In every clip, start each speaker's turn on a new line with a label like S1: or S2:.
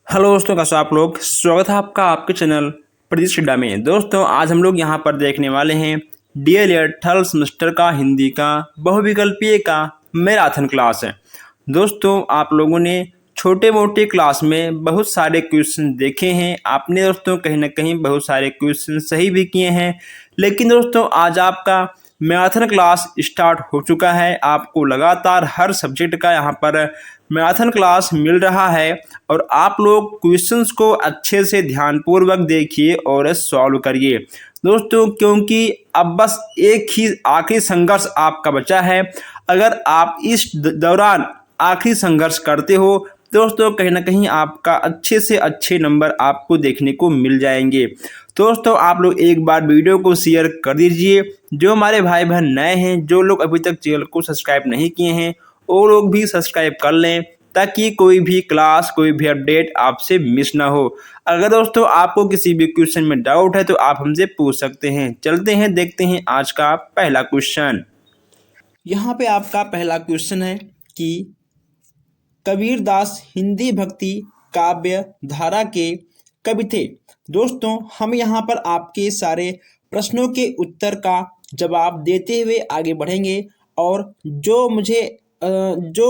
S1: Hello दोस्तों, कैसे हो आप लोग। स्वागत है आपका आपके चैनल प्रदीप सिड्डा में। दोस्तों आज हम लोग यहाँ पर देखने वाले हैं डीएलएड थर्ड सेमेस्टर का हिंदी का बहुविकल्पीय का मैराथन क्लास है। दोस्तों आप लोगों ने छोटे मोटे क्लास में बहुत सारे क्वेश्चन देखे हैं, आपने दोस्तों कहीं ना कहीं बहुत सारे क्वेश्चन सही भी किए हैं। लेकिन दोस्तों आज आपका मैराथन क्लास स्टार्ट हो चुका है। आपको लगातार हर सब्जेक्ट का यहाँ पर मैराथन क्लास मिल रहा है और आप लोग क्वेश्चंस को अच्छे से ध्यानपूर्वक देखिए और सॉल्व करिए दोस्तों, क्योंकि अब बस एक ही आखिरी संघर्ष आपका बचा है। अगर आप इस दौरान आखिरी संघर्ष करते हो दोस्तों, कहीं ना कहीं आपका अच्छे से अच्छे नंबर आपको देखने को मिल जाएंगे। दोस्तों आप लोग एक बार वीडियो को शेयर कर दीजिए। जो हमारे भाई बहन नए हैं, जो लोग अभी तक चैनल को सब्सक्राइब नहीं किए हैं, वो लोग भी सब्सक्राइब कर लें ताकि कोई भी क्लास कोई भी अपडेट आपसे मिस ना हो। अगर दोस्तों आपको किसी भी क्वेश्चन में डाउट है तो आप हमसे पूछ सकते हैं। चलते हैं, देखते हैं आज का पहला क्वेश्चन। यहाँ पे आपका पहला क्वेश्चन है कि कबीरदास हिंदी भक्ति काव्य धारा के कवि थे। दोस्तों हम यहाँ पर आपके सारे प्रश्नों के उत्तर का जवाब देते हुए आगे बढ़ेंगे और जो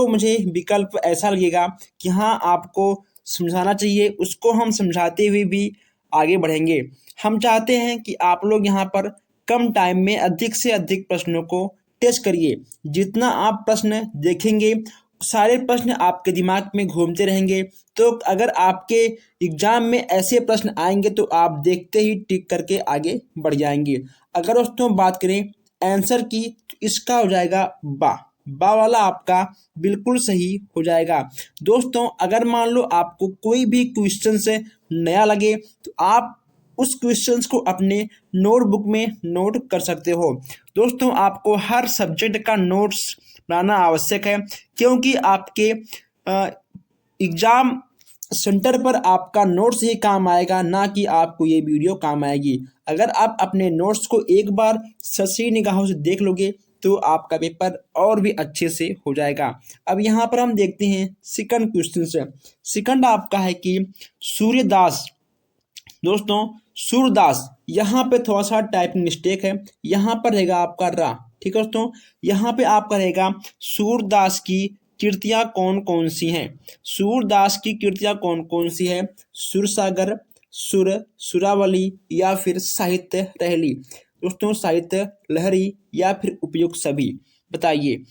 S1: मुझे विकल्प ऐसा लगेगा कि हाँ आपको समझाना चाहिए, उसको हम समझाते हुए भी आगे बढ़ेंगे। हम चाहते हैं कि आप लोग यहाँ पर कम टाइम में अधिक से अधिक प्रश्नों को टेस्ट करिए। जितना आप प्रश्न देखेंगे सारे प्रश्न आपके दिमाग में घूमते रहेंगे। तो अगर आपके एग्जाम में ऐसे प्रश्न आएंगे तो आप देखते ही टिक करके आगे बढ़ जाएंगे। अगर दोस्तों बात करें आंसर की तो इसका हो जाएगा बा। बा वाला आपका बिल्कुल सही हो जाएगा। दोस्तों अगर मान लो आपको कोई भी क्वेश्चन से नया लगे तो आप उस क्वेश्चंस को अपने नोटबुक में नोट कर सकते हो। दोस्तों आपको हर सब्जेक्ट का नोट्स बनाना आवश्यक है, क्योंकि आपके एग्जाम सेंटर पर आपका नोट्स ही काम आएगा, ना कि आपको ये वीडियो काम आएगी। अगर आप अपने नोट्स को एक बार सही निगाहों से देख लोगे तो आपका पेपर और भी अच्छे से हो जाएगा। अब यहाँ पर हम देखते हैं सेकंड क्वेश्चन से। सेकंड आपका है कि सूर्यदास। दोस्तों सूरदास यहाँ पे थोड़ा सा टाइपिंग मिस्टेक है, यहाँ पर रहेगा आपका रा। ठीक है दोस्तों, यहाँ पे आपका रहेगा सूरदास की कृतियाँ कौन कौन सी हैं। सूरदास की कृतियाँ कौन कौन सी है? सुरसागर, सुर, सुरावली या फिर साहित्य रहली। दोस्तों साहित्य लहरी या फिर उपयुक्त सभी, बताइए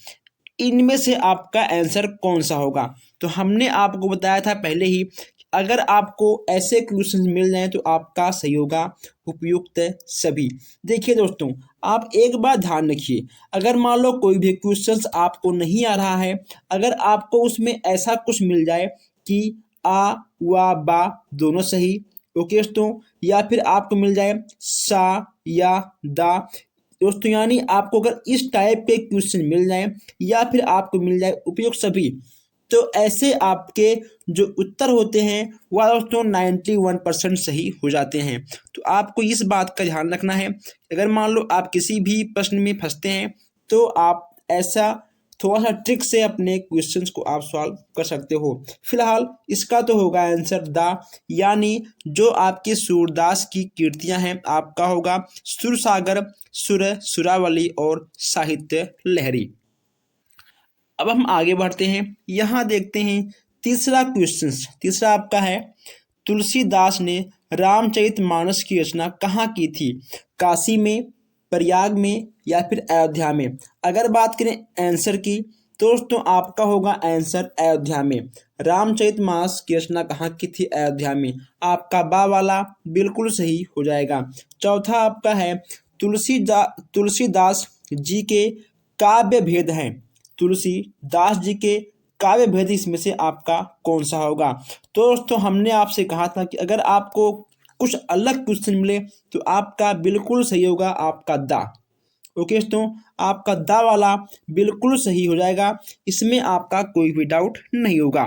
S1: इनमें से आपका आंसर कौन सा होगा। तो हमने आपको बताया था पहले ही, अगर आपको ऐसे क्वेश्चन मिल जाएं तो आपका सही होगा उपयुक्त सभी। देखिए दोस्तों आप एक बात ध्यान रखिए, अगर मान लो कोई भी क्वेश्चंस आपको नहीं आ रहा है, अगर आपको उसमें ऐसा कुछ मिल जाए कि आ वा बा दोनों सही, ओके दोस्तों, या फिर आपको मिल जाए सा या दा दोस्तों, यानी आपको अगर इस टाइप के क्वेश्चन मिल जाए या फिर आपको मिल जाए उपयुक्त सभी, तो ऐसे आपके जो उत्तर होते हैं वह दोस्तों 91% सही हो जाते हैं। तो आपको इस बात का ध्यान रखना है, अगर मान लो आप किसी भी प्रश्न में फंसते हैं तो आप ऐसा थोड़ा सा ट्रिक से अपने क्वेश्चंस को आप सॉल्व कर सकते हो। फिलहाल इसका तो होगा आंसर दा, यानी जो आपके सूरदास की कृतियां हैं आपका होगा सुरसागर, सुर, सुरावली और साहित्य लहरी। अब हम आगे बढ़ते हैं, यहाँ देखते हैं तीसरा क्वेश्चन। तीसरा आपका है तुलसीदास ने रामचरितमानस की रचना कहाँ की थी? काशी में, प्रयाग में या फिर अयोध्या में? अगर बात करें आंसर की तो दोस्तों आपका होगा आंसर अयोध्या में। रामचरितमानस की रचना कहाँ की थी? अयोध्या में। आपका बा वाला बिल्कुल सही हो जाएगा। चौथा आपका है तुलसीदास जी के काव्य भेद हैं। तुलसीदास जी के काव्य भेद इसमें से आपका कौन सा होगा? तो दोस्तों हमने आपसे कहा था कि अगर आपको कुछ अलग क्वेश्चन मिले तो आपका बिल्कुल सही होगा आपका दा। ओके दोस्तों, आपका दा वाला बिल्कुल सही हो जाएगा, इसमें आपका कोई भी डाउट नहीं होगा।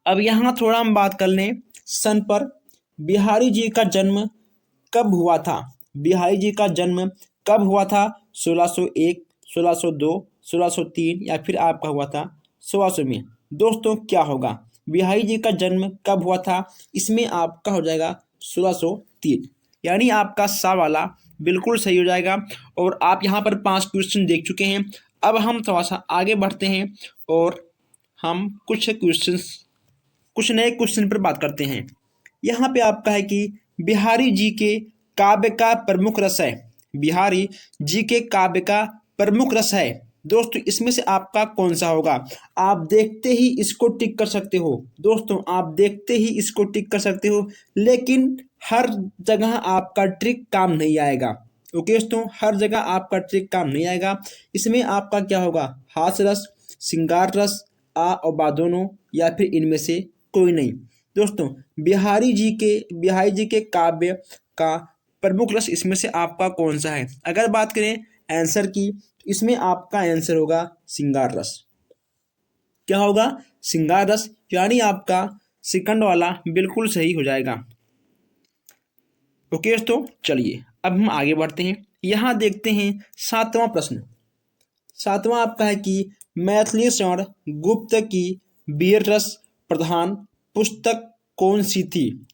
S1: अब यहाँ थोड़ा हम बात कर लें सन पर। बिहारी जी का जन्म कब हुआ था? बिहारी जी का जन्म कब हुआ था? 1601, 1602, 1603 या फिर आपका हुआ था 1600 में? दोस्तों क्या होगा? बिहारी जी का जन्म कब हुआ था? इसमें आपका हो जाएगा 1603, यानी आपका सा वाला बिल्कुल सही हो जाएगा। और आप यहाँ पर 5 क्वेश्चन देख चुके हैं। अब हम थोड़ा सा आगे बढ़ते हैं और हम कुछ नए क्वेश्चन पर बात करते हैं। यहाँ पे आपका है कि बिहारी जी के काव्य का प्रमुख रस है। बिहारी जी के काव्य का प्रमुख रस है। दोस्तों इसमें से आपका कौन सा होगा? आप देखते ही इसको टिक कर सकते हो। दोस्तों आप देखते ही इसको टिक कर सकते हो, लेकिन हर जगह आपका ट्रिक काम नहीं आएगा। ओके दोस्तों, हर जगह आपका ट्रिक काम नहीं आएगा। इसमें आपका क्या होगा? हास रस, श्रृंगार रस, आ और बा दोनों, या फिर इनमें से कोई नहीं। दोस्तों बिहारी जी के काव्य का प्रमुख रस इसमें से आपका कौन सा है? अगर बात करें आंसर की, इसमें आपका आंसर होगा श्रृंगार रस। क्या होगा? श्रृंगार रस, यानी आपका सेकंड वाला बिल्कुल सही हो जाएगा। ओके दोस्तों, चलिए अब हम आगे बढ़ते हैं। यहाँ देखते हैं 7वां प्रश्न। 7वां आपका है कि मैथिली स्वर्ण गुप्त की वीर रस प्रधान पुस्तक कौन सी थी?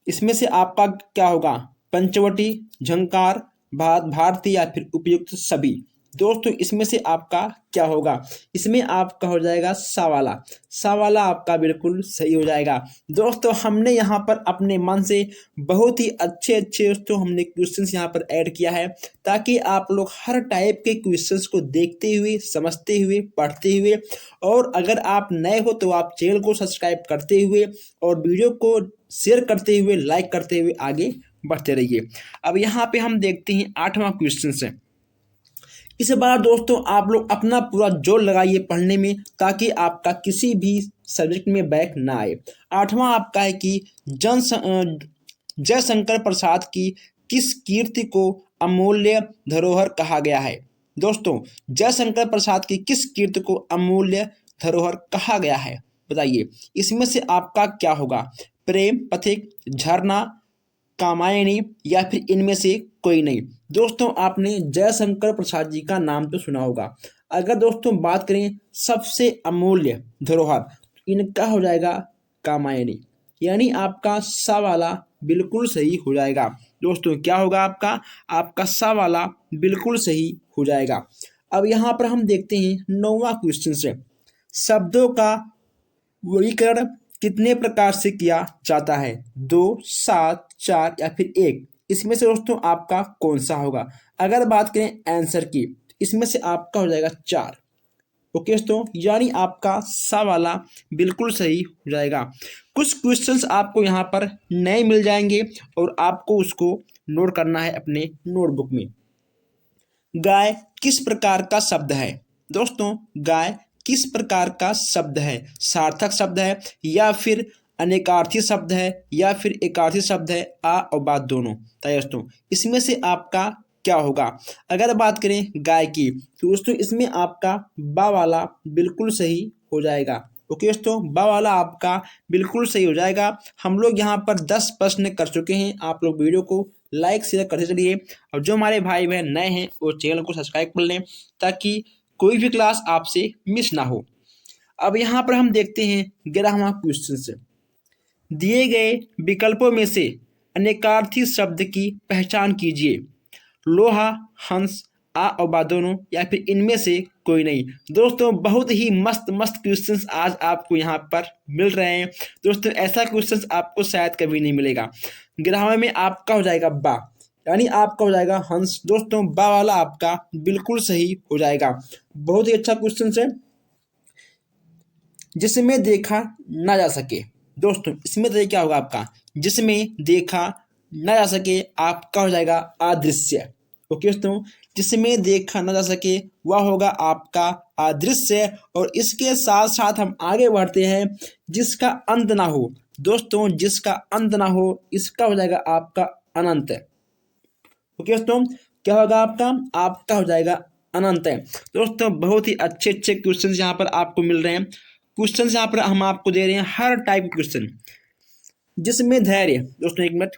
S1: इसमें से आपका क्या होगा? पंचवटी, झंकार, भारती, या फिर उपयुक्त सभी। दोस्तों इसमें से आपका क्या होगा? इसमें आपका हो जाएगा सा वाला। सा वाला आपका बिल्कुल सही हो जाएगा। दोस्तों हमने यहाँ पर अपने मन से बहुत ही अच्छे अच्छे दोस्तों हमने क्वेश्चंस यहाँ पर ऐड किया है, ताकि आप लोग हर टाइप के क्वेश्चंस को देखते हुए, समझते हुए, पढ़ते हुए, और अगर आप नए हो तो आप चैनल को सब्सक्राइब करते हुए और वीडियो को शेयर करते हुए, लाइक करते हुए आगे बढ़ते रहिए। अब यहाँ पे हम देखते हैं 8वां क्वेश्चन से। इस बार दोस्तों आप लोग अपना पूरा जोर लगाइए पढ़ने में, ताकि आपका किसी भी सब्जेक्ट में बैक ना आए। 8वां आपका है कि जयशंकर प्रसाद की किस कीर्ति को अमूल्य धरोहर कहा गया है? दोस्तों जयशंकर प्रसाद की किस कीर्ति को अमूल्य धरोहर कहा गया है? बताइए इसमें से आपका क्या होगा? प्रेम पथिक, झरना, कामायनी, या फिर इनमें से कोई नहीं। दोस्तों आपने जयशंकर प्रसाद जी का नाम तो सुना होगा। अगर दोस्तों बात करें सबसे अमूल्य धरोहर, इनका हो जाएगा कामायनी, यानी आपका सा वाला बिल्कुल सही हो जाएगा। दोस्तों क्या होगा आपका? आपका सा वाला बिल्कुल सही हो जाएगा। अब यहाँ पर हम देखते हैं 9वां क्वेश्चन से। शब्दों का वर्गीकरण कितने प्रकार से किया जाता है? 2, 7, 4, या फिर 1? इसमें से दोस्तों आपका कौन सा होगा? अगर बात करें आंसर की, इसमें से आपका हो जाएगा 4। ओके दोस्तों, यानी आपका सा वाला बिल्कुल सही हो जाएगा। कुछ क्वेश्चंस आपको यहाँ पर नए मिल जाएंगे और आपको उसको नोट करना है अपने नोटबुक में। गाय किस प्रकार का शब्द है? दोस्तों गाय किस प्रकार का शब्द है? सार्थक शब्द है, या फिर अनेकार्थी शब्द है, या फिर एकार्थी शब्द है? आ और बात दोनों। दोस्तों इसमें से आपका क्या होगा? अगर बात करें गाय की, तो दोस्तों इसमें आपका बा वाला बिल्कुल सही हो जाएगा। ओके दोस्तों, बा वाला आपका बिल्कुल सही हो जाएगा। हम लोग यहाँ पर 10 प्रश्न कर चुके हैं। आप लोग वीडियो को लाइक शेयर करते चलिए, और जो हमारे भाई बहन नए हैं वो चैनल को सब्सक्राइब कर लें, ताकि कोई भी क्लास आपसे मिस ना हो। अब यहाँ पर हम देखते हैं 11वां क्वेश्चन से। दिए गए विकल्पों में से अनेकार्थी शब्द की पहचान कीजिए। लोहा, हंस, आ और बा दोनों, या फिर इनमें से कोई नहीं। दोस्तों बहुत ही मस्त मस्त क्वेश्चंस आज आपको यहाँ पर मिल रहे हैं। दोस्तों ऐसा क्वेश्चंस आपको शायद कभी नहीं मिलेगा। 11वें में आपका हो जाएगा बा, यानी आपका हो जाएगा हंस। दोस्तों बा वाला आपका बिल्कुल सही हो जाएगा। बहुत ही अच्छा क्वेश्चन है। जिसमें देखा ना जा सके, दोस्तों इसमें तो क्या होगा आपका? जिसमें देखा ना जा सके, आपका हो जाएगा अदृश्य। ओके दोस्तों, जिसमें देखा ना जा सके वह होगा आपका अदृश्य। और इसके साथ साथ हम आगे बढ़ते हैं, जिसका अंत ना हो। दोस्तों जिसका अंत ना हो, इसका हो जाएगा आपका अनंत। ओके दोस्तों, क्या होगा आपका? आपका हो जाएगा अनंत है। दोस्तों बहुत ही अच्छे अच्छे क्वेश्चन यहाँ पर आपको मिल रहे हैं। क्वेश्चन यहाँ पर हम आपको दे रहे हैं हर टाइप के क्वेश्चन। जिसमें धैर्य, दोस्तों एक मिनट,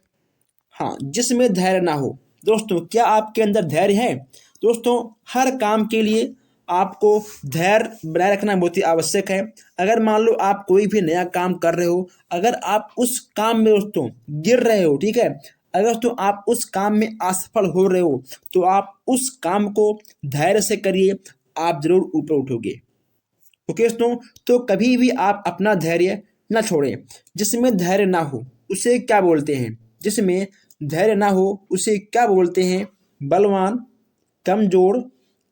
S1: हाँ, जिसमें धैर्य ना हो। दोस्तों क्या आपके अंदर धैर्य है? दोस्तों हर काम के लिए आपको धैर्य बनाए रखना बहुत ही आवश्यक है। अगर मान लो आप कोई भी नया काम कर रहे हो, अगर आप उस काम में दोस्तों गिर रहे हो, ठीक है, अगर तो आप उस काम में असफल हो रहे हो, तो आप उस काम को धैर्य से करिए, आप जरूर ऊपर उठोगे। ओके दोस्तों, तो कभी भी आप अपना धैर्य न छोड़ें। जिसमें धैर्य ना हो उसे क्या बोलते हैं? जिसमें धैर्य ना हो उसे क्या बोलते हैं? बलवान, कमजोर,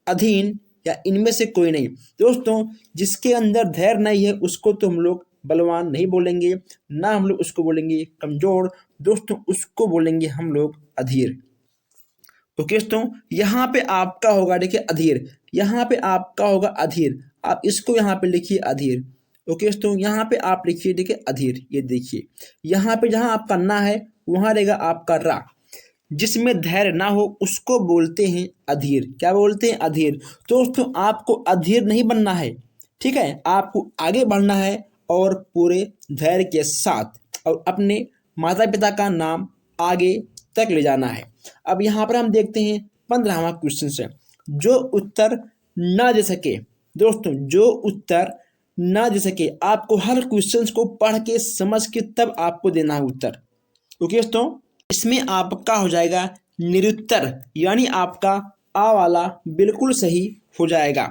S1: अधीन या इनमें से कोई नहीं। दोस्तों, जिसके अंदर धैर्य नहीं है उसको तो हम लोग बलवान नहीं बोलेंगे, ना हम लोग उसको बोलेंगे कमजोर, दोस्तों उसको बोलेंगे हम लोग अधीर। ओके दोस्तों, यहाँ पे आपका होगा, देखिए अधीर, यहाँ पे आपका होगा अधीर, आप इसको यहाँ पे लिखिए अधीर। ओके दोस्तों, यहाँ पे आप लिखिए, देखिए अधीर, ये देखिए यहाँ पे जहाँ आपका ना है वहाँ रहेगा आपका रा। जिसमें धैर्य ना हो उसको बोलते हैं अधीर। क्या बोलते हैं? अधीर। तो दोस्तों आपको अधीर नहीं बनना है, ठीक है, आपको आगे बढ़ना है और पूरे धैर्य के साथ और अपने माता पिता का नाम आगे तक ले जाना है। अब यहाँ पर हम देखते हैं 15वां क्वेश्चन से, जो उत्तर ना दे सके। दोस्तों, जो उत्तर ना दे सके, आपको हर क्वेश्चन को पढ़ के समझ के तब आपको देना है उत्तर। ओके दोस्तों, इसमें आपका हो जाएगा निरुत्तर, यानी आपका आ वाला बिल्कुल सही हो जाएगा।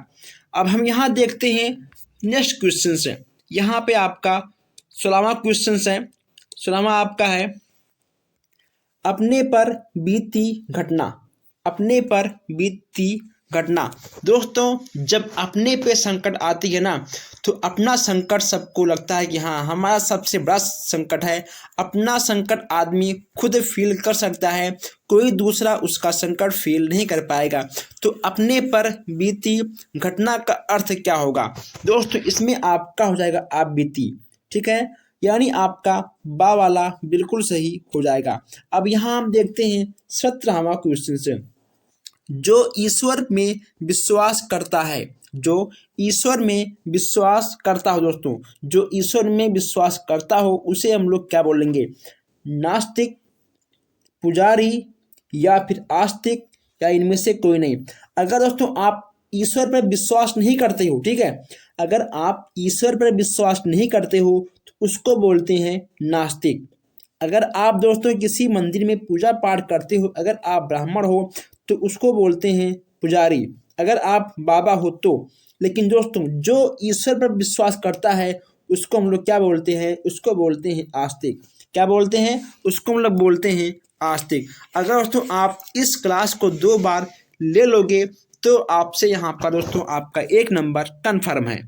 S1: अब हम यहाँ देखते हैं नेक्स्ट क्वेश्चन से, यहाँ पे आपका 16वां क्वेश्चन है। 16वां आपका है अपने पर बीती घटना। अपने पर बीती घटना। दोस्तों, जब अपने पे संकट आती है ना, तो अपना संकट सबको लगता है कि हाँ हमारा सबसे बड़ा संकट है। अपना संकट आदमी खुद फील कर सकता है, कोई दूसरा उसका संकट फील नहीं कर पाएगा। तो अपने पर बीती घटना का अर्थ क्या होगा? दोस्तों, इसमें आपका हो जाएगा आप बीती, ठीक है, यानी आपका बा वाला बिल्कुल सही हो जाएगा। अब यहाँ हम देखते हैं 17वां क्वेश्चन से, जो ईश्वर में विश्वास करता है। जो ईश्वर में विश्वास करता हो, दोस्तों जो ईश्वर में विश्वास करता हो उसे हम लोग क्या बोलेंगे? नास्तिक, पुजारी या फिर आस्तिक या इनमें से कोई नहीं। अगर दोस्तों आप ईश्वर पर विश्वास नहीं करते हो, ठीक है, अगर आप ईश्वर पर विश्वास नहीं करते हो तो उसको बोलते हैं नास्तिक। अगर आप दोस्तों किसी मंदिर में पूजा पाठ करते हो, अगर आप ब्राह्मण हो तो उसको बोलते हैं पुजारी, अगर आप बाबा हो तो। लेकिन दोस्तों जो ईश्वर पर विश्वास करता है उसको हम लोग क्या बोलते हैं? उसको बोलते हैं आस्तिक। क्या बोलते हैं? उसको हम लोग बोलते हैं आस्तिक। अगर दोस्तों आप इस क्लास को 2 बार ले लोगे तो आपसे यहाँ पर दोस्तों आपका 1 नंबर कन्फर्म है।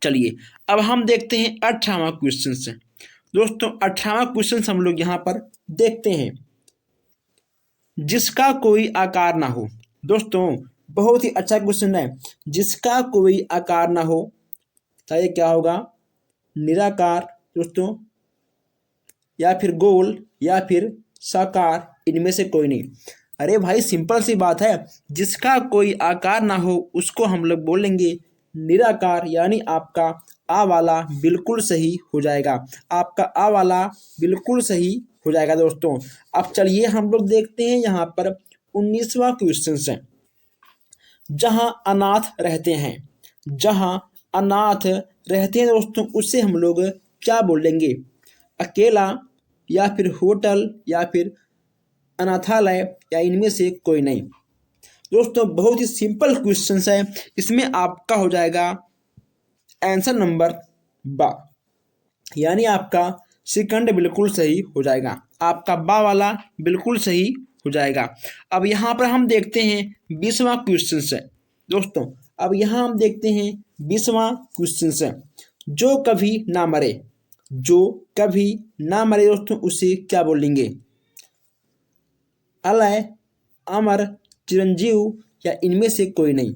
S1: चलिए अब हम देखते हैं 18वां क्वेश्चन से। दोस्तों 18वां क्वेश्चन हम लोग यहाँ पर देखते हैं, जिसका कोई आकार ना हो। दोस्तों बहुत ही अच्छा क्वेश्चन है, जिसका कोई आकार ना हो, तो ये क्या होगा? निराकार दोस्तों, या फिर गोल या फिर साकार, इनमें से कोई नहीं। अरे भाई सिंपल सी बात है, जिसका कोई आकार ना हो उसको हम लोग बोलेंगे निराकार, यानी आपका आ वाला बिल्कुल सही हो जाएगा। आपका आ वाला बिल्कुल सही हो जाएगा दोस्तों। अब चलिए हम लोग देखते हैं यहाँ पर 19वां क्वेश्चन है, जहाँ अनाथ रहते हैं। जहाँ अनाथ रहते हैं दोस्तों उसे हम लोग क्या बोलेंगे? अकेला या फिर होटल या फिर अनाथालय या इनमें से कोई नहीं। दोस्तों बहुत ही सिंपल क्वेश्चन है, इसमें आपका हो जाएगा आंसर नंबर बा, यानी आपका सेकंड बिल्कुल सही हो जाएगा। आपका बा वाला बिल्कुल सही हो जाएगा। अब यहाँ पर हम देखते हैं 20वां क्वेश्चन है दोस्तों। अब यहाँ हम देखते हैं 20वां क्वेश्चन है, जो कभी ना मरे। जो कभी ना मरे दोस्तों उसे क्या बोलेंगे? अलय, अमर, चिरंजीव या इनमें से कोई नहीं।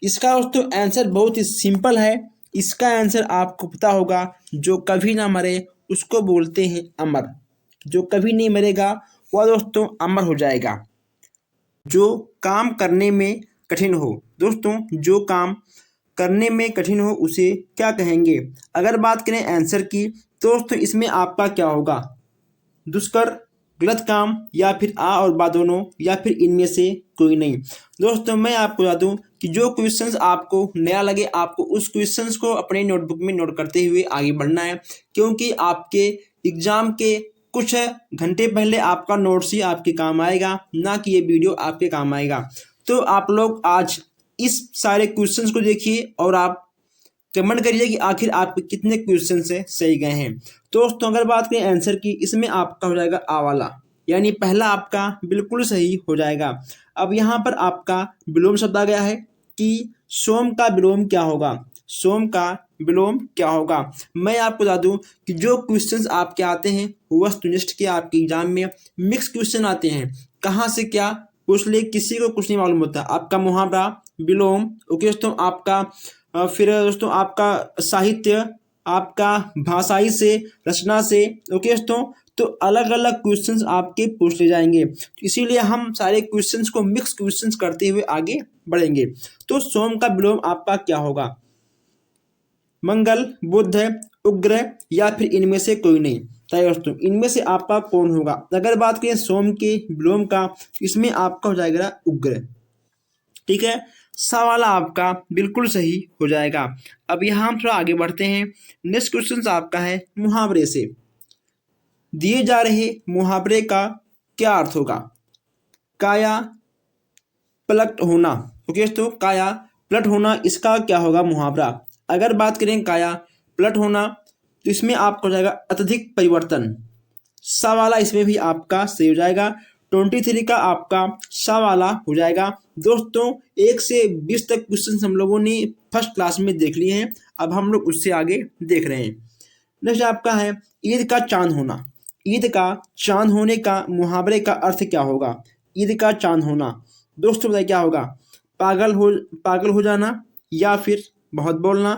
S1: इसका दोस्तों आंसर बहुत ही सिंपल है। इसका आंसर आपको पता होगा, जो कभी ना मरे उसको बोलते हैं अमर। जो कभी नहीं मरेगा वह दोस्तों अमर हो जाएगा। जो काम करने में कठिन हो। दोस्तों जो काम करने में कठिन हो उसे क्या कहेंगे? अगर बात करें आंसर की तो दोस्तों इसमें आपका क्या होगा? दुष्कर, गलत काम या फिर आ और बा दोनों या फिर इनमें से कोई नहीं। दोस्तों मैं आपको बता दूं कि जो क्वेश्चंस आपको नया लगे आपको उस क्वेश्चंस को अपने नोटबुक में नोट करते हुए आगे बढ़ना है, क्योंकि आपके एग्जाम के कुछ घंटे पहले आपका नोट्स ही आपके काम आएगा, ना कि ये वीडियो आपके काम आएगा। तो आप लोग आज इस सारे क्वेश्चंस को देखिए और आप कमेंट करिए कि आखिर आपके कितने क्वेश्चन से सही गए हैं। दोस्तों अगर बात करें आंसर की, इसमें आपका हो जाएगा आ वाला, यानी पहला आपका बिल्कुल सही हो जाएगा। अब यहाँ पर आपका विलोम शब्द आ गया है कि सोम का विलोम क्या होगा, सोम का विलोम क्या होगा। मैं आपको बता दूं कि जो क्वेश्चंस आपके आते हैं वस्तुनिष्ठ के आपके एग्जाम में मिक्स क्वेश्चन आते हैं, कहाँ से क्या पूछ ले किसी को कुछ नहीं मालूम होता। आपका मुहावरा, विलोम, ओके दोस्तों, आपका फिर दोस्तों आपका साहित्य, आपका भाषाई से, रचना से, ओके दोस्तों, तो अलग अलग क्वेश्चंस आपके पूछ ले जाएंगे। तो इसीलिए हम सारे क्वेश्चंस को मिक्स क्वेश्चंस करते हुए आगे बढ़ेंगे। तो सोम का विलोम आपका क्या होगा, मंगल, बुध, उग्र या फिर इनमें से कोई नहीं। दोस्तों इनमें से आपका कौन होगा। अगर बात करें सोम के विलोम का, इसमें आपका हो जाएगा उग्र। ठीक है, सा वाला आपका बिल्कुल सही हो जाएगा। अब यहाँ हम थोड़ा आगे बढ़ते हैं। नेक्स्ट क्वेश्चन आपका है मुहावरे से। दिए जा रहे मुहावरे का क्या अर्थ होगा, काया पलट होना। ओके दोस्तों, काया पलट होना इसका क्या होगा मुहावरा। अगर बात करें काया पलट होना तो इसमें आपको हो जाएगा अत्यधिक परिवर्तन। सा वाला इसमें भी आपका सही हो जाएगा। 23 का आपका सा वाला हो जाएगा। दोस्तों 1 से 20 तक क्वेश्चन हम लोगों ने फर्स्ट क्लास में देख लिए हैं, अब हम लोग उससे आगे देख रहे हैं। नेक्स्ट आपका है ईद का चांद होना। ईद का चांद होने का मुहावरे का अर्थ क्या होगा। ईद का चांद होना दोस्तों बताइए क्या होगा, पागल हो जाना या फिर बहुत बोलना,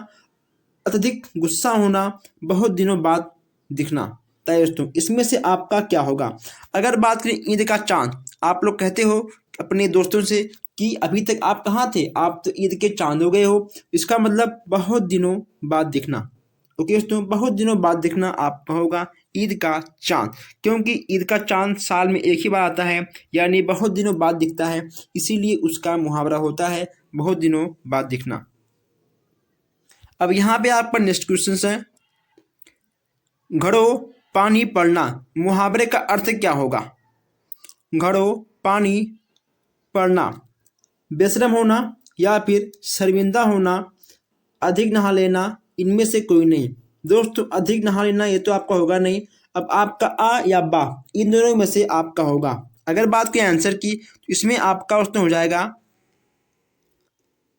S1: अत्यधिक गुस्सा होना, बहुत दिनों बाद दिखना। दोस्तों इसमें से आपका क्या होगा। अगर बात करें ईद का चांद, आप लोग कहते हो अपने दोस्तों से कि अभी तक आप कहाँ थे, आप तो ईद के चांद हो गए हो, इसका मतलब बहुत दिनों बाद दिखना। ओके दोस्तों, बहुत दिनों बाद दिखना आपका होगा ईद का चांद, क्योंकि ईद का चांद साल में एक ही बार आता है, यानी बहुत दिनों बाद दिखता है, इसीलिए उसका मुहावरा होता है बहुत दिनों बाद दिखना। अब यहाँ पे आपका नेक्स्ट क्वेश्चन है, घड़ो पानी पड़ना मुहावरे का अर्थ क्या होगा। घड़ो पानी पड़ना, बेशरम होना या फिर शर्मिंदा होना, अधिक नहा लेना, इनमें से कोई नहीं। दोस्तों अधिक नहा लेना ये तो आपका होगा नहीं। अब आपका आ या बा इन दोनों में से आपका होगा। अगर बात करें आंसर की तो इसमें आपका उसमें हो जाएगा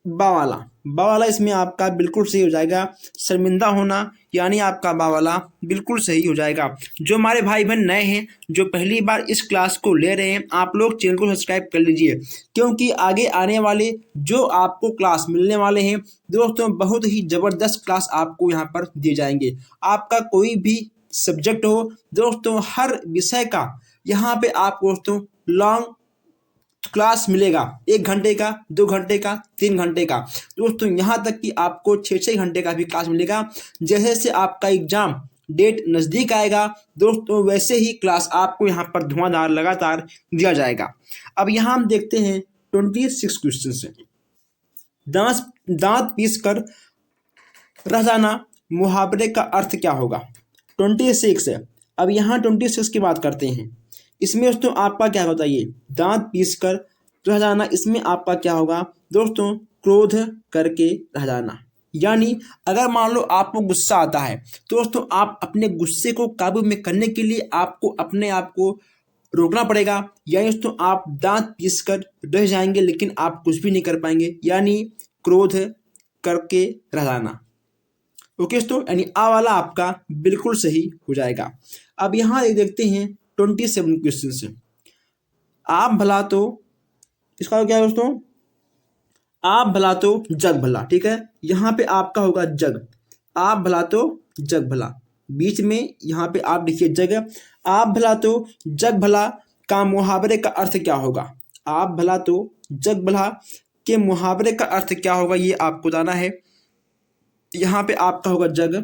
S1: बा वाला। बा वाला इसमें आपका बिल्कुल सही हो जाएगा। शर्मिंदा होना यानी आपका बा वाला बिल्कुल सही हो जाएगा। जो हमारे भाई बहन नए हैं जो पहली बार इस क्लास को ले रहे हैं, आप लोग चैनल को सब्सक्राइब कर लीजिए, क्योंकि आगे आने वाले जो आपको क्लास मिलने वाले हैं दोस्तों बहुत ही ज़बरदस्त क्लास आपको यहाँ पर दिए जाएंगे। आपका कोई भी सब्जेक्ट हो दोस्तों, हर विषय का यहाँ पे आपको दोस्तों लॉन्ग क्लास मिलेगा, 1 घंटे का, 2 घंटे का, 3 घंटे का। दोस्तों यहाँ तक कि आपको 6-6 घंटे का भी क्लास मिलेगा। जैसे जैसे आपका एग्जाम डेट नज़दीक आएगा दोस्तों वैसे ही क्लास आपको यहाँ पर धुआंधार लगातार दिया जाएगा। अब यहाँ हम देखते हैं 26 क्वेश्चन से। दांत पीस कर रह जाना मुहावरे का अर्थ क्या होगा। 26 है। अब यहाँ 26 की बात करते हैं। इसमें दोस्तों आपका क्या बताइए, दांत पीस कर रह जाना, इसमें आपका क्या होगा दोस्तों, क्रोध करके रह जाना। यानी अगर मान लो आपको गुस्सा आता है तो दोस्तों आप अपने गुस्से को काबू में करने के लिए आपको अपने आप को रोकना पड़ेगा, यानी दोस्तों आप दांत पीस कर रह जाएंगे लेकिन आप कुछ भी नहीं कर पाएंगे, यानी क्रोध करके रह जाना। ओके दोस्तों, यानी आ वाला आपका बिल्कुल सही हो जाएगा। अब यहाँ देखते हैं 27 क्वेश्चन से। आप भला तो, इसका क्या है दोस्तों, आप भला तो जग भला। ठीक है, यहाँ पे आपका होगा जग, आप भला तो जग भला, बीच में यहाँ पे आप लिखिए जग। आप भला तो जग भला का मुहावरे का अर्थ क्या होगा। आप भला तो जग भला के मुहावरे का अर्थ क्या होगा ये आपको बताना है। यहाँ पे आपका होगा जग,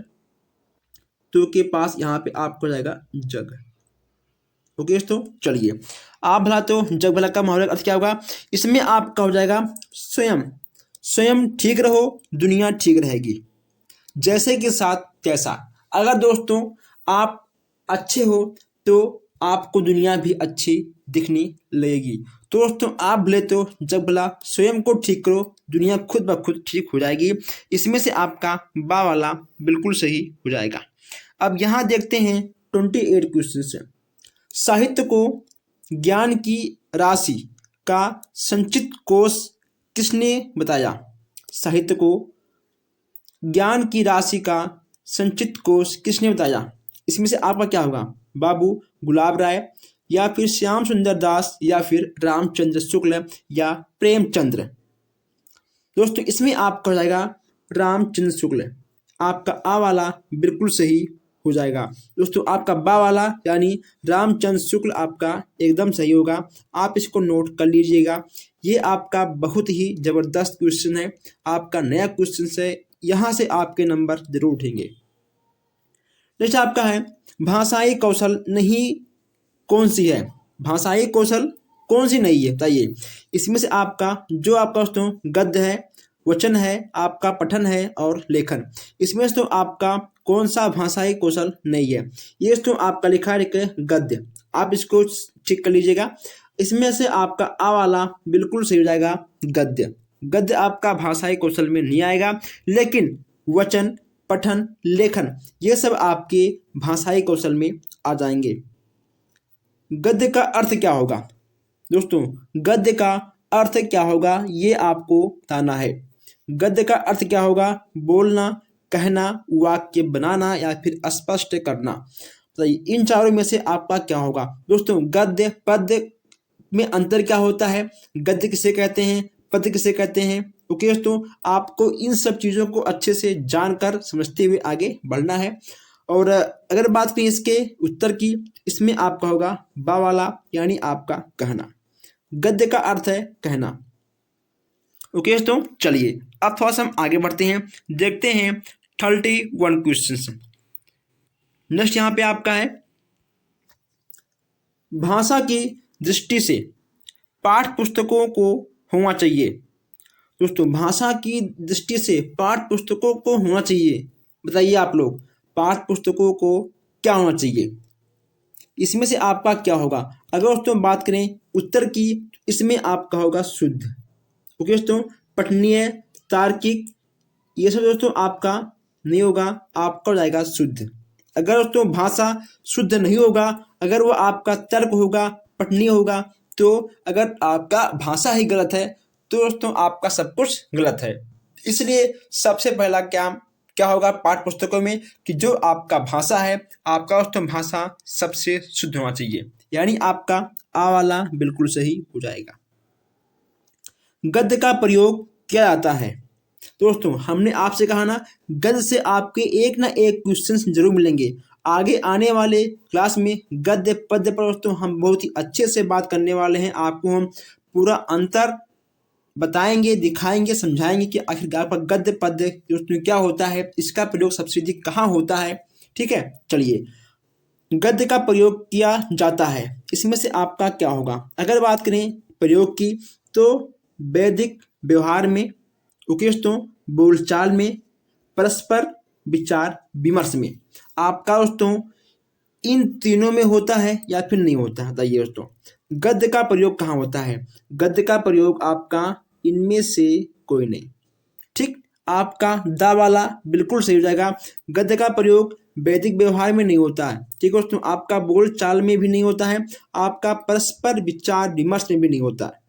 S1: तो के पास यहाँ पे आपको जाएगा जग। ओके दोस्तों, चलिए आप भला तो जग भला का मुहावरे का अर्थ क्या होगा। इसमें आपका हो जाएगा स्वयं, स्वयं ठीक रहो, दुनिया ठीक रहेगी। जैसे कि साथ तैसा। अगर दोस्तों आप अच्छे हो तो आपको दुनिया भी अच्छी दिखने लगेगी। तो दोस्तों आप भले तो जब भला स्वयं को ठीक करो, दुनिया खुद ब खुद ठीक हो जाएगी। इसमें से आपका बा वाला बिल्कुल सही हो जाएगा। अब यहाँ देखते हैं 28 क्वेश्चन है। साहित्य को ज्ञान की राशि का संचित कोष किसने बताया? साहित्य को ज्ञान की राशि का संचित कोष किसने बताया? इसमें से आपका क्या होगा? बाबू गुलाब राय, या फिर श्याम सुंदर दास, या फिर रामचंद्र शुक्ल, या प्रेमचंद्र। दोस्तों इसमें आपका हो जाएगा रामचंद्र शुक्ल। आपका आ वाला बिल्कुल सही हो जाएगा। दोस्तों आपका बा वाला यानी रामचंद्र शुक्ल आपका एकदम सही होगा। आप इसको नोट कर लीजिएगा। ये आपका बहुत ही जबरदस्त क्वेश्चन है, आपका नया क्वेश्चन है, यहाँ से आपके नंबर जरूर उठेंगे। नेक्स्ट आपका है भाषाई कौशल नहीं कौन सी है? भाषाई कौशल कौन सी नहीं है बताइए। इसमें से आपका जो आपका दोस्तों गद्य है, वचन है, आपका पठन है और लेखन। इसमें से तो आपका कौन सा भाषाई कौशल नहीं है? ये तो आपका लिखा है एक गद्य। आप इसको ठीक कर लीजिएगा। इसमें से आपका आ वाला बिल्कुल सही हो जाएगा गद्य। गद्य आपका भाषाई कौशल में नहीं आएगा, लेकिन वचन, पठन, लेखन ये सब आपके भाषाई कौशल में आ जाएंगे। गद्य का अर्थ क्या होगा? दोस्तों गद्य का अर्थ क्या होगा ये आपको बताना है। गद्य का अर्थ क्या होगा? बोलना, कहना, वाक्य बनाना या फिर स्पष्ट करना। बताइए इन चारों में से आपका क्या होगा? दोस्तों गद्य पद्य में अंतर क्या होता है? गद्य किसे कहते हैं, पद्य किसे कहते हैं? ओके दोस्तों आपको इन सब चीज़ों को अच्छे से जानकर समझते हुए आगे बढ़ना है। और अगर बात करें इसके उत्तर की, इसमें आपका होगा बा वाला यानी आपका कहना। गद्य का अर्थ है कहना। ओके दोस्तों चलिए अब थोड़ा सा हम आगे बढ़ते हैं, देखते हैं 31 क्वेश्चन। नेक्स्ट यहाँ पे आपका है भाषा की दृष्टि से पाठ पुस्तकों को होना चाहिए। दोस्तों भाषा की दृष्टि से पाठ पुस्तकों को होना चाहिए। बताइए आप लोग पाठ पुस्तकों को क्या होना चाहिए? इसमें से आपका क्या होगा? अगर दोस्तों बात करें उत्तर की, इसमें आपका होगा शुद्ध। ओके दोस्तों पठनीय, तार्किक ये सब दोस्तों आपका नहीं होगा, आपका हो जाएगा शुद्ध। अगर दोस्तों भाषा शुद्ध नहीं होगा, अगर वो आपका तर्क होगा, पठनीय होगा, तो अगर आपका भाषा ही गलत है तो दोस्तों आपका सब कुछ गलत है। इसलिए सबसे पहला क्या होगा पाठ पुस्तकों में कि जो आपका भाषा है, आपका दोस्तों भाषा सबसे शुद्ध होना चाहिए, यानी आपका आ वाला बिल्कुल सही हो जाएगा। गद्य का प्रयोग किया जाता है। दोस्तों हमने आपसे कहा ना गद्य से आपके एक ना एक क्वेश्चन जरूर मिलेंगे। आगे आने वाले क्लास में गद्य पद्य पर दोस्तों हम बहुत ही अच्छे से बात करने वाले हैं। आपको हम पूरा अंतर बताएंगे, दिखाएंगे, समझाएंगे कि आखिर आपका गद्य पद्य दोस्तों क्या होता है, इसका प्रयोग सबसे अधिक कहाँ होता है। ठीक है चलिए गद्य का प्रयोग किया जाता है, इसमें से आपका क्या होगा? अगर बात करें प्रयोग की तो वैदिक व्यवहार में, ओके दोस्तों बोलचाल में, परस्पर विचार विमर्श में। आपका दोस्तों इन तीनों में होता है या फिर नहीं होता है? बताइए दोस्तों गद्य का प्रयोग कहाँ होता है? गद्य का प्रयोग आपका इनमें से कोई नहीं। ठीक आपका दा वाला बिल्कुल सही हो जाएगा। गद्य का प्रयोग वैदिक व्यवहार में नहीं होता है। ठीक है दोस्तों आपका बोल चाल में भी नहीं होता है, आपका परस्पर विचार विमर्श में भी नहीं होता है।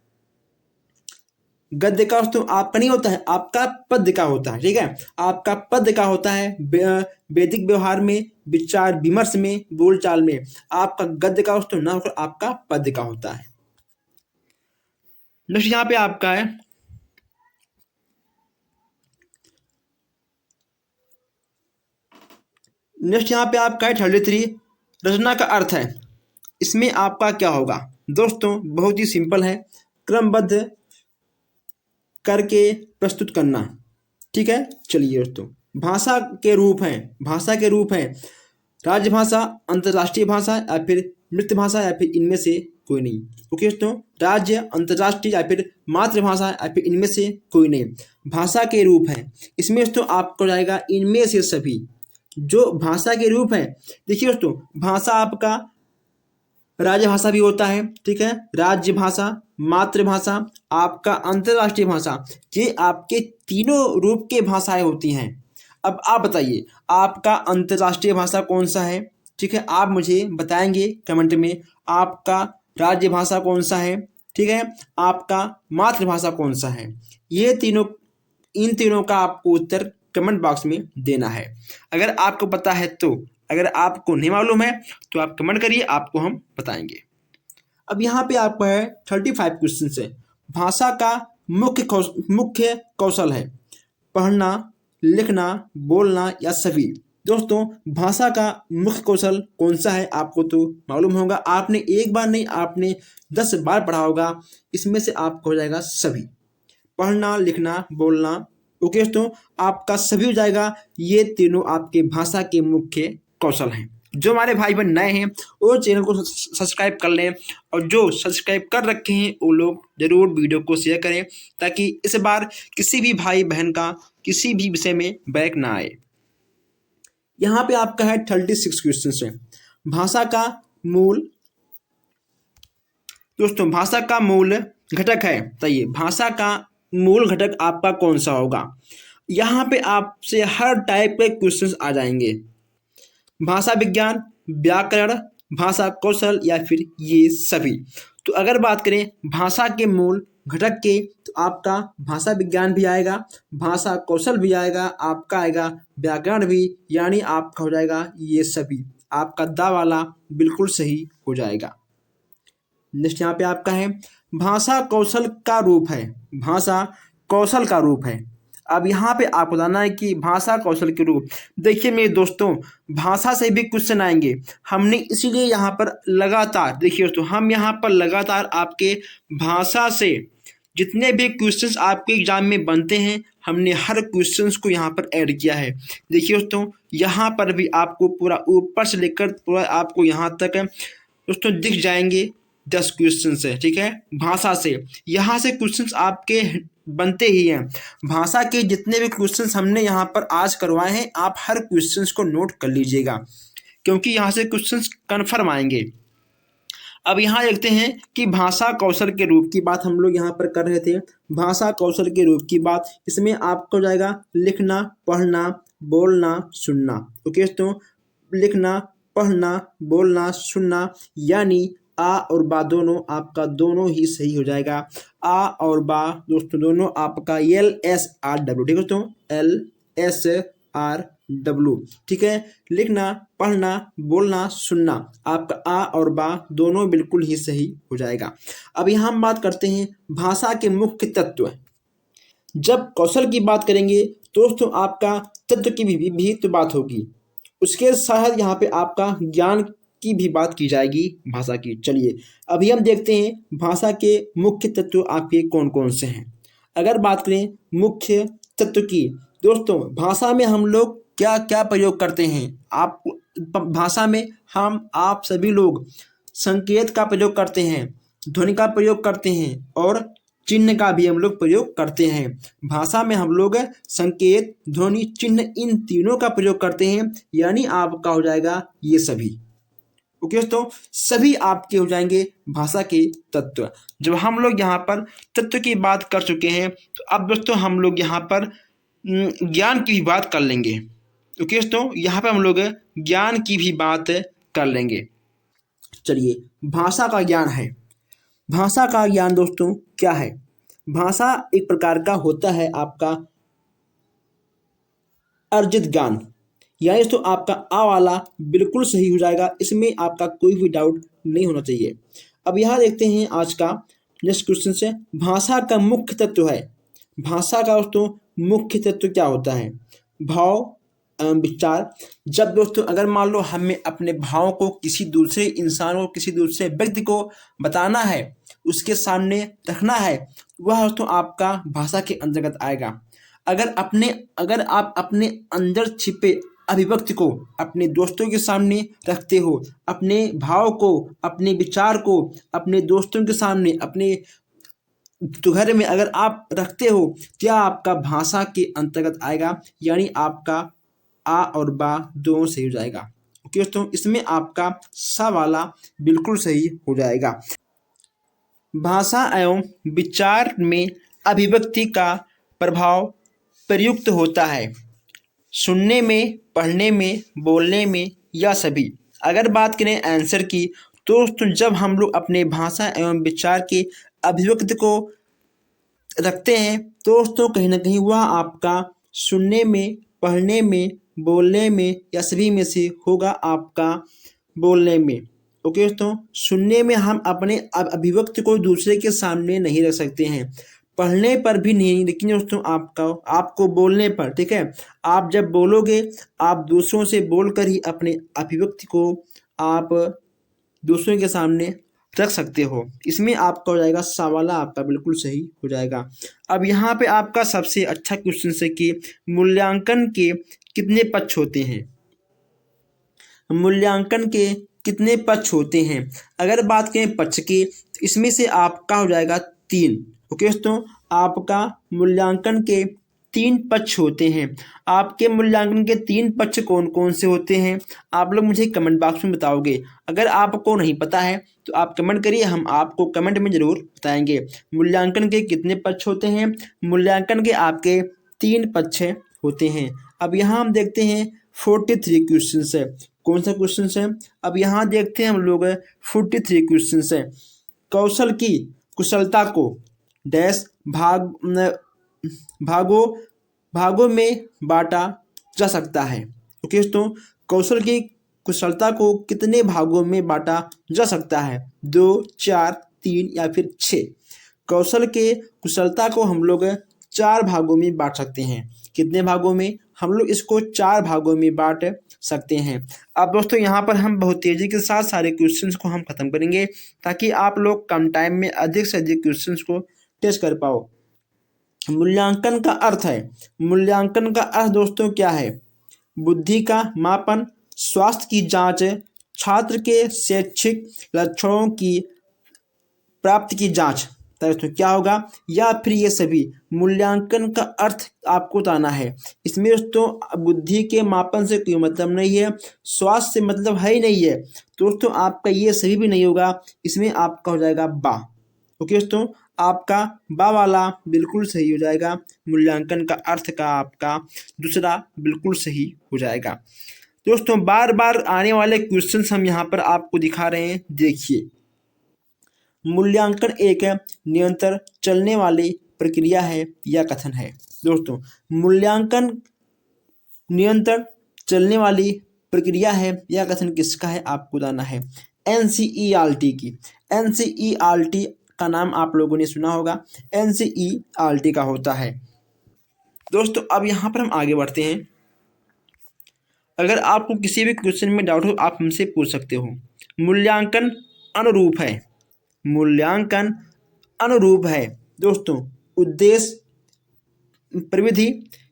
S1: गद्य का दोस्तों आपका नहीं होता है, आपका पद्य का होता है। ठीक है आपका पद्य का होता है वैदिक व्यवहार में, विचार विमर्श में, बोलचाल में। आपका गद्य का दोस्तों ना होकर आपका पद्य का होता है। नेक्स्ट यहाँ पे आपका है नेक्स्ट यहाँ पे आपका है 33 रचना का अर्थ है। इसमें आपका क्या होगा? दोस्तों बहुत ही सिंपल है, क्रमबद्ध करके प्रस्तुत करना। ठीक है चलिए दोस्तों भाषा के रूप हैं राजभाषा, अंतर्राष्ट्रीय भाषा या फिर मृत भाषा या फिर इनमें से कोई नहीं। ओके दोस्तों, राज्य, अंतर्राष्ट्रीय या फिर मातृभाषा या फिर इनमें से कोई नहीं। भाषा के रूप हैं, इसमें दोस्तों आपको जाएगा इनमें से सभी। जो भाषा के रूप हैं, देखिए दोस्तों, भाषा आपका राजभाषा भी होता है, ठीक है, राज्य भाषा, मातृभाषा, आपका अंतर्राष्ट्रीय भाषा, ये आपके तीनों रूप के भाषाएं होती हैं। अब आप बताइए आपका अंतर्राष्ट्रीय भाषा कौन सा है, ठीक है, आप मुझे बताएंगे कमेंट में। आपका राज्य भाषा कौन सा है, ठीक है, आपका मातृभाषा कौन सा है। ये तीनों, इन तीनों का आपको उत्तर कमेंट बॉक्स में देना है। अगर आपको पता है तो, अगर आपको नहीं मालूम है तो आप कमेंट करिए, आपको हम बताएंगे। अब यहाँ पे आपका है 35 क्वेश्चन से। भाषा का मुख्य कौशल है पढ़ना, लिखना, बोलना या सभी। दोस्तों, भाषा का मुख्य कौशल कौन सा है आपको तो मालूम होगा, आपने एक बार नहीं आपने 10 बार पढ़ा होगा। इसमें से आपको हो जाएगा सभी, पढ़ना, लिखना, बोलना। ओके दोस्तों, आपका सभी हो जाएगा। ये तीनों आपके भाषा के मुख्य कौशल हैं। जो हमारे भाई बहन नए हैं वो चैनल को सब्सक्राइब कर लें, और जो सब्सक्राइब कर रखे हैं वो लोग जरूर वीडियो को शेयर करें, ताकि इस बार किसी भी भाई बहन का किसी भी विषय में बैक ना आए। यहाँ पे आपका है 36 क्वेश्चन है। भाषा का मूल, दोस्तों भाषा का मूल घटक है, बताइए भाषा का मूल घटक आपका कौन सा होगा। यहाँ पे आपसे हर टाइप के क्वेश्चंस आ जाएंगे, भाषा विज्ञान, व्याकरण, भाषा कौशल या फिर ये सभी। तो अगर बात करें भाषा के मूल घटक के, तो आपका भाषा विज्ञान भी आएगा, भाषा कौशल भी आएगा, आपका आएगा व्याकरण भी, यानी आपका हो जाएगा ये सभी। आपका दा वाला बिल्कुल सही हो जाएगा। नेक्स्ट यहाँ पे आपका है भाषा कौशल का रूप है, भाषा कौशल का रूप है। अब यहाँ पे आपको बताना है कि भाषा कौशल के रूप। देखिए मेरे दोस्तों, भाषा से भी क्वेश्चन आएंगे, हमने इसीलिए यहाँ पर लगातार, देखिए दोस्तों, हम यहाँ पर लगातार आपके भाषा से जितने भी क्वेश्चंस आपके एग्जाम में बनते हैं, हमने हर क्वेश्चंस को यहाँ पर ऐड किया है। देखिए दोस्तों, यहाँ पर भी आपको पूरा ऊपर से लेकर पूरा आपको यहाँ तक दोस्तों दिख जाएंगे 10 क्वेश्चन है, ठीक है, भाषा से। यहाँ से क्वेश्चंस आपके बनते ही हैं। भाषा के जितने भी क्वेश्चंस हमने यहाँ पर आज करवाए हैं, आप हर क्वेश्चंस को नोट कर लीजिएगा, क्योंकि यहाँ से क्वेश्चंस कन्फर्म आएंगे। अब यहाँ देखते हैं कि भाषा कौशल के रूप की बात हम लोग यहाँ पर कर रहे थे। भाषा कौशल के रूप की बात, इसमें आपको जाएगा लिखना, पढ़ना, बोलना, सुनना। ओके दोस्तों, लिखना, पढ़ना, बोलना, सुनना, यानी आ और बा दोनों आपका दोनों ही सही हो जाएगा। आ और बा दोस्तों दोनों आपका LSRW, ठीक है दोस्तों, LSRW, ठीक है। लिखना, पढ़ना, बोलना, सुनना, आपका आ और बा दोनों बिल्कुल ही सही हो जाएगा। अब यहाँ हम बात करते हैं भाषा के मुख्य तत्व। जब कौशल की बात करेंगे दोस्तों, आपका तत्व की भी तो बात होगी, उसके साथ यहाँ पे आपका ज्ञान की भी बात की जाएगी भाषा की। चलिए अभी हम देखते हैं भाषा के मुख्य तत्व आपके कौन कौन से हैं। अगर बात करें मुख्य तत्व की, दोस्तों भाषा में हम लोग क्या क्या प्रयोग करते हैं। आप भाषा में आप सभी लोग संकेत का प्रयोग करते हैं, ध्वनि का प्रयोग करते हैं, और चिन्ह का भी हम लोग प्रयोग करते हैं। भाषा में हम लोग संकेत, ध्वनि, चिन्ह, इन तीनों का प्रयोग करते हैं, यानी आपका हो जाएगा ये सभी। ओके दोस्तों, सभी आपके हो जाएंगे भाषा के तत्व। जब हम लोग यहाँ पर तत्व की बात कर चुके हैं, तो अब दोस्तों हम लोग यहाँ पर ज्ञान की भी बात कर लेंगे। ओके दोस्तों, यहाँ पर हम लोग ज्ञान की भी बात कर लेंगे। चलिए, भाषा का ज्ञान है। भाषा का ज्ञान दोस्तों क्या है। भाषा एक प्रकार का होता है आपका अर्जित ज्ञान, यानी तो आपका आ वाला बिल्कुल सही हो जाएगा, इसमें आपका कोई भी डाउट नहीं होना चाहिए। अब यहाँ देखते हैं आज का नेक्स्ट क्वेश्चन से, भाषा का मुख्य तत्व है। भाषा का दोस्तों मुख्य तत्व क्या होता है। भाव एवं विचार। जब दोस्तों अगर मान लो हमें अपने भावों को किसी दूसरे इंसान को, किसी दूसरे व्यक्ति को बताना है, उसके सामने रखना है, वह दोस्तों आपका भाषा के अंतर्गत आएगा। अगर आप अपने अंदर छिपे अभिव्यक्ति को अपने दोस्तों के सामने रखते हो, अपने भाव को, अपने विचार को अपने दोस्तों के सामने, अपने तो घर में अगर आप रखते हो, क्या आपका भाषा के अंतर्गत आएगा, यानी आपका आ और बा दोनों सही हो जाएगा। ओके दोस्तों, इसमें आपका सा वाला बिल्कुल सही हो जाएगा। भाषा एवं विचार में अभिव्यक्ति का प्रभाव प्रयुक्त होता है, सुनने में, पढ़ने में, बोलने में या सभी। अगर बात करें आंसर की, तो दोस्तों जब हम लोग अपने भाषा एवं विचार के अभिव्यक्ति को रखते हैं, तो दोस्तों कहीं ना कहीं वह आपका सुनने में, पढ़ने में, बोलने में या सभी में से होगा आपका बोलने में। ओके दोस्तों, सुनने में हम अपने अभिव्यक्ति को दूसरे के सामने नहीं रख सकते हैं, पढ़ने पर भी नहीं, लेकिन दोस्तों आपको बोलने पर, ठीक है, आप जब बोलोगे आप दूसरों से बोलकर ही अपने अभिव्यक्ति को आप दूसरों के सामने रख सकते हो। इसमें आपका हो जाएगा सवाल आपका बिल्कुल सही हो जाएगा। अब यहाँ पे आपका सबसे अच्छा क्वेश्चन है कि मूल्यांकन के कितने पक्ष होते हैं। मूल्यांकन के कितने पक्ष होते हैं? अगर बात करें पक्ष की, तो इसमें से आपका हो जाएगा 3। ओके दोस्तों, आपका मूल्यांकन के 3 पक्ष होते हैं। आपके मूल्यांकन के 3 पक्ष कौन कौन से होते हैं, आप लोग मुझे कमेंट बॉक्स में बताओगे। अगर आपको नहीं पता है तो आप कमेंट करिए, हम आपको कमेंट में ज़रूर बताएंगे। मूल्यांकन के कितने पक्ष होते हैं? मूल्यांकन के आपके 3 पक्ष होते हैं। अब यहाँ हम देखते हैं 43 क्वेश्चन है। कौन सा क्वेश्चन है? अब यहाँ देखते हैं हम लोग 43 क्वेश्चन है। कौशल की कुशलता को डैश भागों में बांटा जा सकता है। ओके दोस्तों, कौशल की कुशलता को कितने भागों में बांटा जा सकता है? 2, 4, 3 या फिर 6। कौशल के कुशलता को हम लोग 4 भागों में बांट सकते हैं। कितने भागों में? हम लोग इसको 4 भागों में बांट सकते हैं। अब दोस्तों यहाँ पर हम बहुत तेज़ी के साथ सारे क्वेश्चंस को हम खत्म करेंगे, ताकि आप लोग कम टाइम में अधिक से अधिक क्वेश्चंस को टेस्ट कर पाओ। मूल्यांकन का अर्थ है, मूल्यांकन का अर्थ दोस्तों क्या है? बुद्धि का मापन, स्वास्थ्य की जांच, छात्र के शैक्षिक लक्षणों की प्राप्ति की जांच। तो क्या होगा? या फिर ये सभी। मूल्यांकन का अर्थ आपको बताना है। इसमें दोस्तों बुद्धि के मापन से कोई मतलब नहीं है, स्वास्थ्य से मतलब है ही नहीं है दोस्तों, आपका ये सभी भी नहीं होगा। इसमें आपका हो जाएगा बा। ओके दोस्तों, आपका बा वाला बिल्कुल सही हो जाएगा। मूल्यांकन का अर्थ का आपका दूसरा बिल्कुल सही हो जाएगा। दोस्तों बार बार आने वाले क्वेश्चंस हम यहाँ पर आपको दिखा रहे हैं, देखिए। मूल्यांकन एक निरंतर चलने वाली प्रक्रिया है या कथन है। दोस्तों मूल्यांकन निरंतर चलने वाली प्रक्रिया है या कथन किसका है, आपको बताना है। एनसीईआरटी की। एनसीईआरटी का नाम आप लोगों ने सुना होगा, एनसीईआरटी का होता है। दोस्तों अब यहाँ पर हम आगे बढ़ते हैं। अगर आपको किसी भी क्वेश्चन में डाउट हो, आप हमसे पूछ सकते हो। मूल्यांकन अनुरूप है। मूल्यांकन अनुरूप है दोस्तों उद्देश्य, प्रविधि,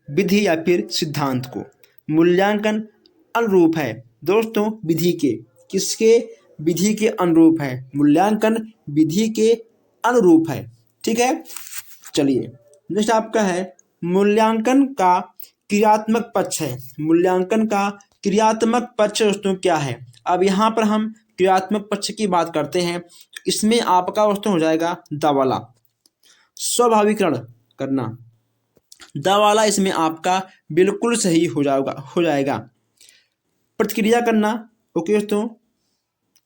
S1: विधि या फिर सिद्धांत को। मूल्यांकन अनुरूप है दोस्तों विधि के। किसके? विधि के अनुरूप है। मूल्यांकन विधि के अनुरूप है, ठीक है। चलिए नेक्स्ट आपका है मूल्यांकन का क्रियात्मक पक्ष है। मूल्यांकन का क्रियात्मक पक्ष दोस्तों क्या है? अब यहाँ पर हम क्रियात्मक पक्ष की बात करते हैं। इसमें आपका दोस्तों हो जाएगा द वाला, स्वाभाविकरण करना। द वाला इसमें आपका बिल्कुल सही हो जाएगा। प्रतिक्रिया करना, ओके दोस्तों,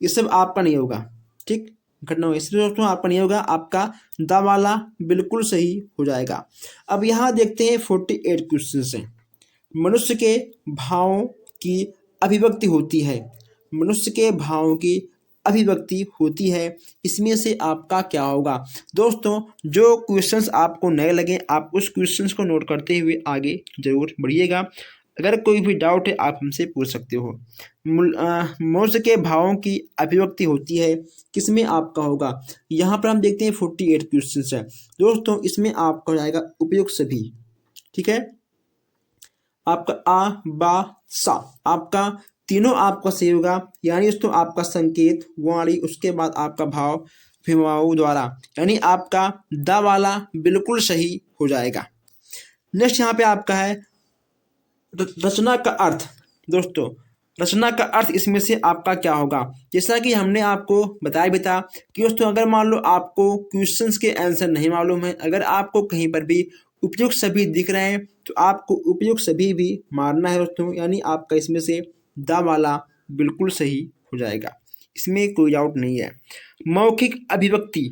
S1: ये सब आपका नहीं होगा, ठीक। घटना इसलिए दोस्तों आपका नहीं होगा, आपका द वाला बिल्कुल सही हो जाएगा। अब यहाँ देखते हैं 48 क्वेश्चन से। मनुष्य के भावों की अभिव्यक्ति होती है। मनुष्य के भावों की अभिव्यक्ति होती है, इसमें से आपका क्या होगा? दोस्तों जो क्वेश्चंस आपको नए लगे, आप उस क्वेश्चंस को नोट करते हुए आगे जरूर बढ़िएगा। अगर कोई भी डाउट है आप हमसे पूछ सकते हो। मनुष्य के भावों की अभिव्यक्ति होती है, किसमें आपका होगा? यहाँ पर हम देखते हैं 48 क्वेश्चन है दोस्तों, इसमें आपका हो जाएगा उपयुक्त सभी, ठीक है। आपका आ बा सा, आपका तीनों आपका सही होगा। यानी दोस्तों आपका संकेत वाणी उसके बाद आपका भाव भीमाऊ द्वारा, यानी आपका दा वाला बिल्कुल सही हो जाएगा। नेक्स्ट यहाँ पे आपका है रचना का अर्थ। दोस्तों रचना का अर्थ इसमें से आपका क्या होगा, जैसा कि हमने आपको बताया भी था कि दोस्तों अगर मान लो आपको क्वेश्चंस के आंसर नहीं मालूम है, अगर आपको कहीं पर भी उपयुक्त सभी दिख रहे हैं तो आपको उपयुक्त सभी भी मारना है दोस्तों, यानी आपका इसमें से दा वाला बिल्कुल सही हो जाएगा, इसमें कोई डाउट नहीं है। मौखिक अभिव्यक्ति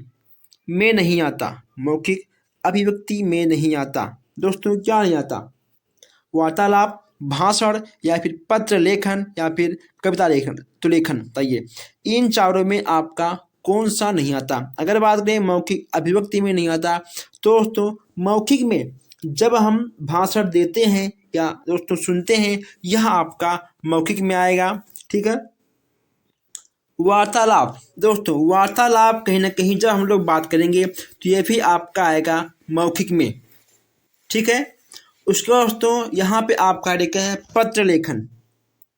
S1: में नहीं आता, मौखिक अभिव्यक्ति में नहीं आता दोस्तों, क्या नहीं आता, वार्तालाप, भाषण या फिर पत्र लेखन या फिर कविता लेखन, तो लेखन बताइए इन चारों में आपका कौन सा नहीं आता। अगर बात करें मौखिक अभिव्यक्ति में नहीं आता तो दोस्तों मौखिक में जब हम भाषण देते हैं या दोस्तों सुनते हैं यह आपका मौखिक में आएगा, ठीक है। वार्तालाप, दोस्तों वार्तालाप कहीं ना कहीं जब हम लोग बात करेंगे तो ये भी आपका आएगा मौखिक में, ठीक है। उसके बाद दोस्तों यहाँ पे आपका लिखा है पत्र लेखन।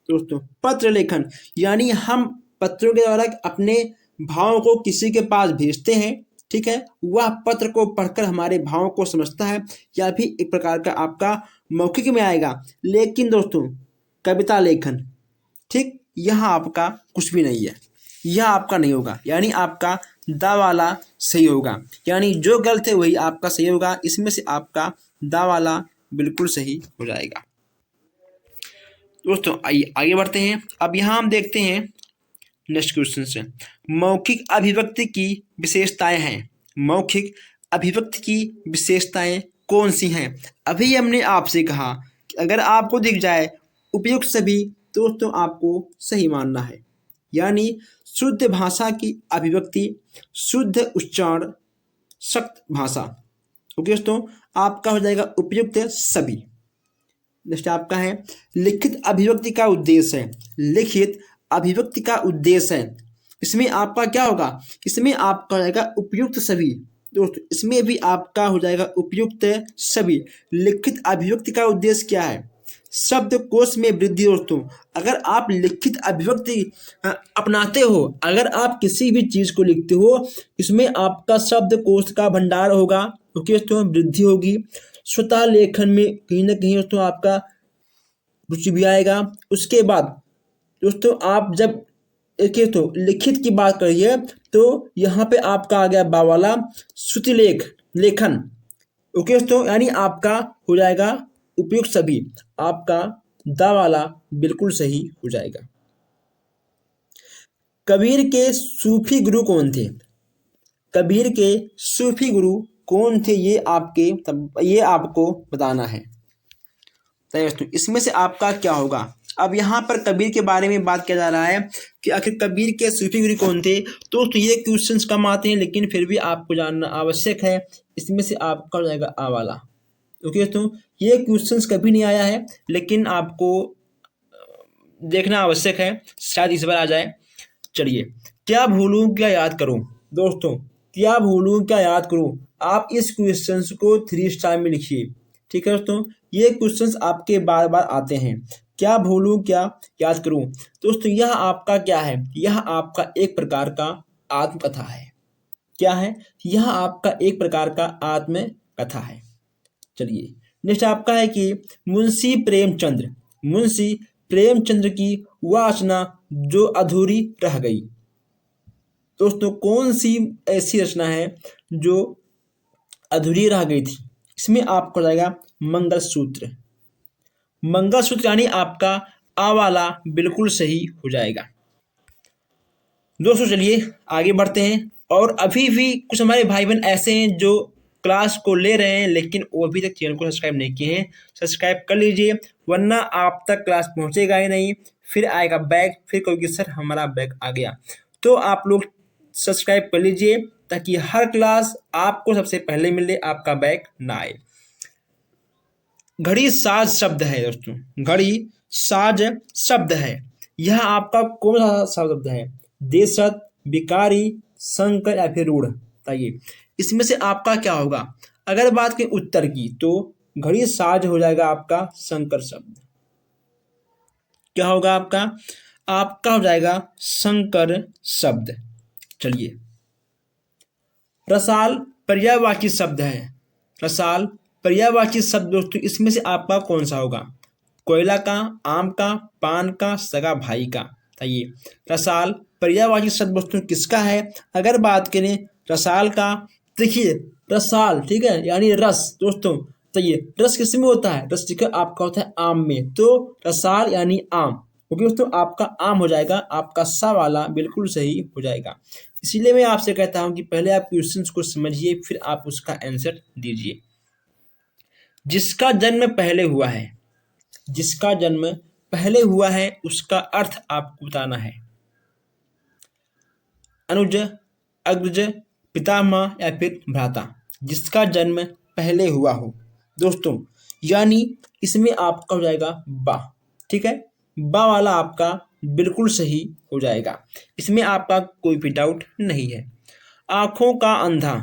S1: दोस्तों पत्र लेखन यानी हम पत्रों के द्वारा अपने भावों को किसी के पास भेजते हैं, ठीक है, वह पत्र को पढ़कर हमारे भावों को समझता है, या भी एक प्रकार का आपका मौखिक में आएगा। लेकिन दोस्तों कविता लेखन, ठीक, यह आपका कुछ भी नहीं है, यह आपका नहीं होगा, यानी आपका दा वाला सही होगा, यानी जो गलत है वही आपका सही होगा, इसमें से आपका दा वाला बिल्कुल सही हो जाएगा। दोस्तों आइए आगे बढ़ते हैं। अब यहाँ हम देखते हैं नेक्स्ट क्वेश्चन से, मौखिक अभिव्यक्ति की विशेषताएं हैं, मौखिक अभिव्यक्ति की विशेषताएं कौन सी हैं। अभी हमने आपसे कहा कि अगर आपको दिख जाए उपयुक्त सभी दोस्तों आपको सही मानना है, यानी शुद्ध भाषा की अभिव्यक्ति, शुद्ध उच्चारण, सख्त भाषा, ओके दोस्तों आपका हो जाएगा उपयुक्त सभी। नेक्स्ट आपका है लिखित अभिव्यक्ति का उद्देश्य है, लिखित अभिव्यक्ति का उद्देश्य है, इसमें आपका क्या होगा, इसमें आपका हो जाएगा उपयुक्त सभी। दोस्तों इसमें भी आपका हो जाएगा उपयुक्त सभी। लिखित अभिव्यक्ति का उद्देश्य क्या है, शब्दकोश में वृद्धि। दोस्तों अगर आप लिखित अभिव्यक्ति अपनाते हो, अगर आप किसी भी चीज को लिखते हो, इसमें आपका शब्दकोश का भंडार होगा, ओके दोस्तों वृद्धि होगी। स्वतः लेखन में कहीं ना कहीं दोस्तों आपका रुचि भी आएगा। उसके बाद दोस्तों आप जब देखिए तो लिखित की बात करिए तो यहाँ पे आपका आ गया बावाला श्रुति लेखन, ओके दोस्तों, यानी आपका हो जाएगा उपयुक्त सभी, आपका दा वाला बिल्कुल सही हो जाएगा। कबीर के सूफी गुरु कौन थे, कबीर के सूफी गुरु कौन थे, ये आपको बताना है। दोस्तों इसमें से आपका क्या होगा, अब यहाँ पर कबीर के बारे में बात किया जा रहा है कि आखिर कबीर के सूफी गुरु कौन थे। तो ये क्वेश्चंस कम आते हैं लेकिन फिर भी आपको जानना आवश्यक है। इसमें से आपका हो जाएगा आ वाला, ओके दोस्तों ये क्वेश्चंस कभी नहीं आया है लेकिन आपको देखना आवश्यक है, शायद इस बार आ जाए। चलिए, क्या भूलूं क्या याद करूं, दोस्तों क्या भूलूं क्या याद करूं, आप इस क्वेश्चंस को 3 स्टार में लिखिए, ठीक है दोस्तों। ये क्वेश्चंस आपके बार बार आते हैं, क्या भूलूं क्या याद करूं। दोस्तों यह आपका क्या है, यह आपका एक प्रकार का आत्मकथा है। क्या है, यह आपका एक प्रकार का आत्मकथा है। चलिए नेक्स्ट आपका है कि मुंशी प्रेमचंद्र की वह रचना जो अधूरी रह गई। दोस्तों कौन सी ऐसी रचना है जो अधूरी रह गई थी, इसमें आपको जाएगा मंगलसूत्र, यानी आपका आ वाला बिल्कुल सही हो जाएगा। दोस्तों चलिए आगे बढ़ते हैं। और अभी भी कुछ हमारे भाई बहन ऐसे हैं जो क्लास को ले रहे हैं लेकिन वो अभी तक चैनल को सब्सक्राइब नहीं किए हैं, सब्सक्राइब कर लीजिए वरना आप तक क्लास पहुंचेगा ही नहीं, फिर आएगा बैग, फिर कहोगे सर हमारा बैग आ गया। तो आप लोग सब्सक्राइब कर लीजिए ताकि हर क्लास आपको सबसे पहले मिले, आपका बैग ना आए। घड़ी साज शब्द है दोस्तों, घड़ी साज शब्द है, यह आपका कौन सा शब्द है, देशत, विकारी, संकर या फिर रूढ़। बताइए इसमें से आपका क्या होगा। अगर बात करें उत्तर की तो घड़ी साज हो जाएगा आपका संकर शब्द। क्या होगा आपका? आपका हो जाएगा संकर शब्द। चलिए, रसाल पर्यायवाची शब्द है। रसाल पर्यायवाची शब्द दोस्तों, इसमें से आपका कौन सा होगा? कोयला का, आम का, पान का, सगा भाई का। बताइए, रसाल पर्यायवाची शब्द दोस्तों किसका है? अगर बात करें रसाल का, देखिए रसाल, ठीक है, यानी रस दोस्तों। बताइए, रस किस में होता है? रस देखिए आपका होता है आम में, तो रसाल यानी आम। ओके दोस्तों, आपका आम हो जाएगा, आपका सा वाला बिल्कुल सही हो जाएगा। इसीलिए मैं आपसे कहता हूं कि पहले आप क्वेश्चंस को समझिए, फिर आप उसका आंसर दीजिए। जिसका जन्म पहले हुआ है, जिसका जन्म पहले हुआ है, उसका अर्थ आपको बताना है। अनुज, अग्रज, पितामह या फिर भ्राता। जिसका जन्म पहले हुआ हो दोस्तों, यानी इसमें आपका हो जाएगा बा। ठीक है, बा वाला आपका बिल्कुल सही हो जाएगा, इसमें आपका कोई भी डाउट नहीं है। आंखों का अंधा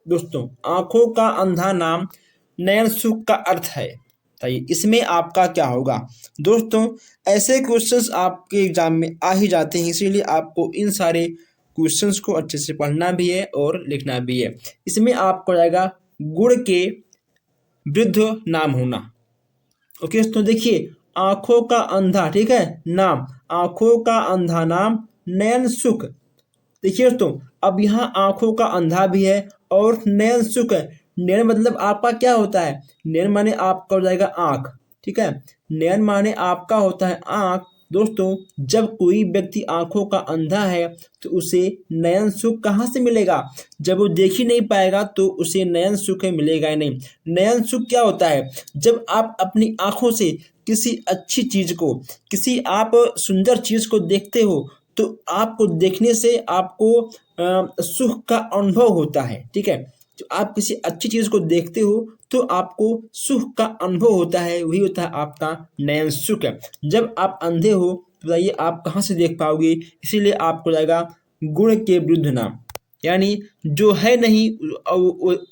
S1: दोस्तों, आंखों का अंधा नाम नयन सुख का अर्थ है। बताइए, इसमें आपका क्या होगा? दोस्तों, ऐसे क्वेश्चंस आपके एग्जाम में आ ही जाते हैं, इसीलिए आपको इन सारे क्वेश्चंस को अच्छे से पढ़ना भी है और लिखना भी है। इसमें आपको जाएगा गुण के वृद्ध नाम होना। ओके दोस्तों, देखिए आंखों का अंधा, ठीक है, नाम, आंखों का अंधा नाम नयन सुख। देखिए दोस्तों, अब यहाँ आंखों का अंधा भी है और नयन सुख है। नयन मतलब आपका क्या होता है? नयन माने आपका हो जाएगा आंख, ठीक है, नयन माने आपका होता है आंख। दोस्तों, जब कोई व्यक्ति आंखों का अंधा है तो उसे नयन सुख कहाँ से मिलेगा? जब वो देख ही नहीं पाएगा तो उसे नयन सुख मिलेगा ही नहीं। नयन सुख क्या होता है? जब आप अपनी आंखों से किसी अच्छी चीज को, किसी आप सुंदर चीज को देखते हो, तो आपको देखने से आपको सुख का अनुभव होता है। ठीक है, तो आप किसी अच्छी चीज को देखते हो तो आपको सुख का अनुभव होता है, वही होता है आपका नयन सुख। जब आप अंधे हो तो बताइए आप कहाँ से देख पाओगे? इसीलिए आपको जाएगा गुण के विरुद्ध नाम, यानी जो है नहीं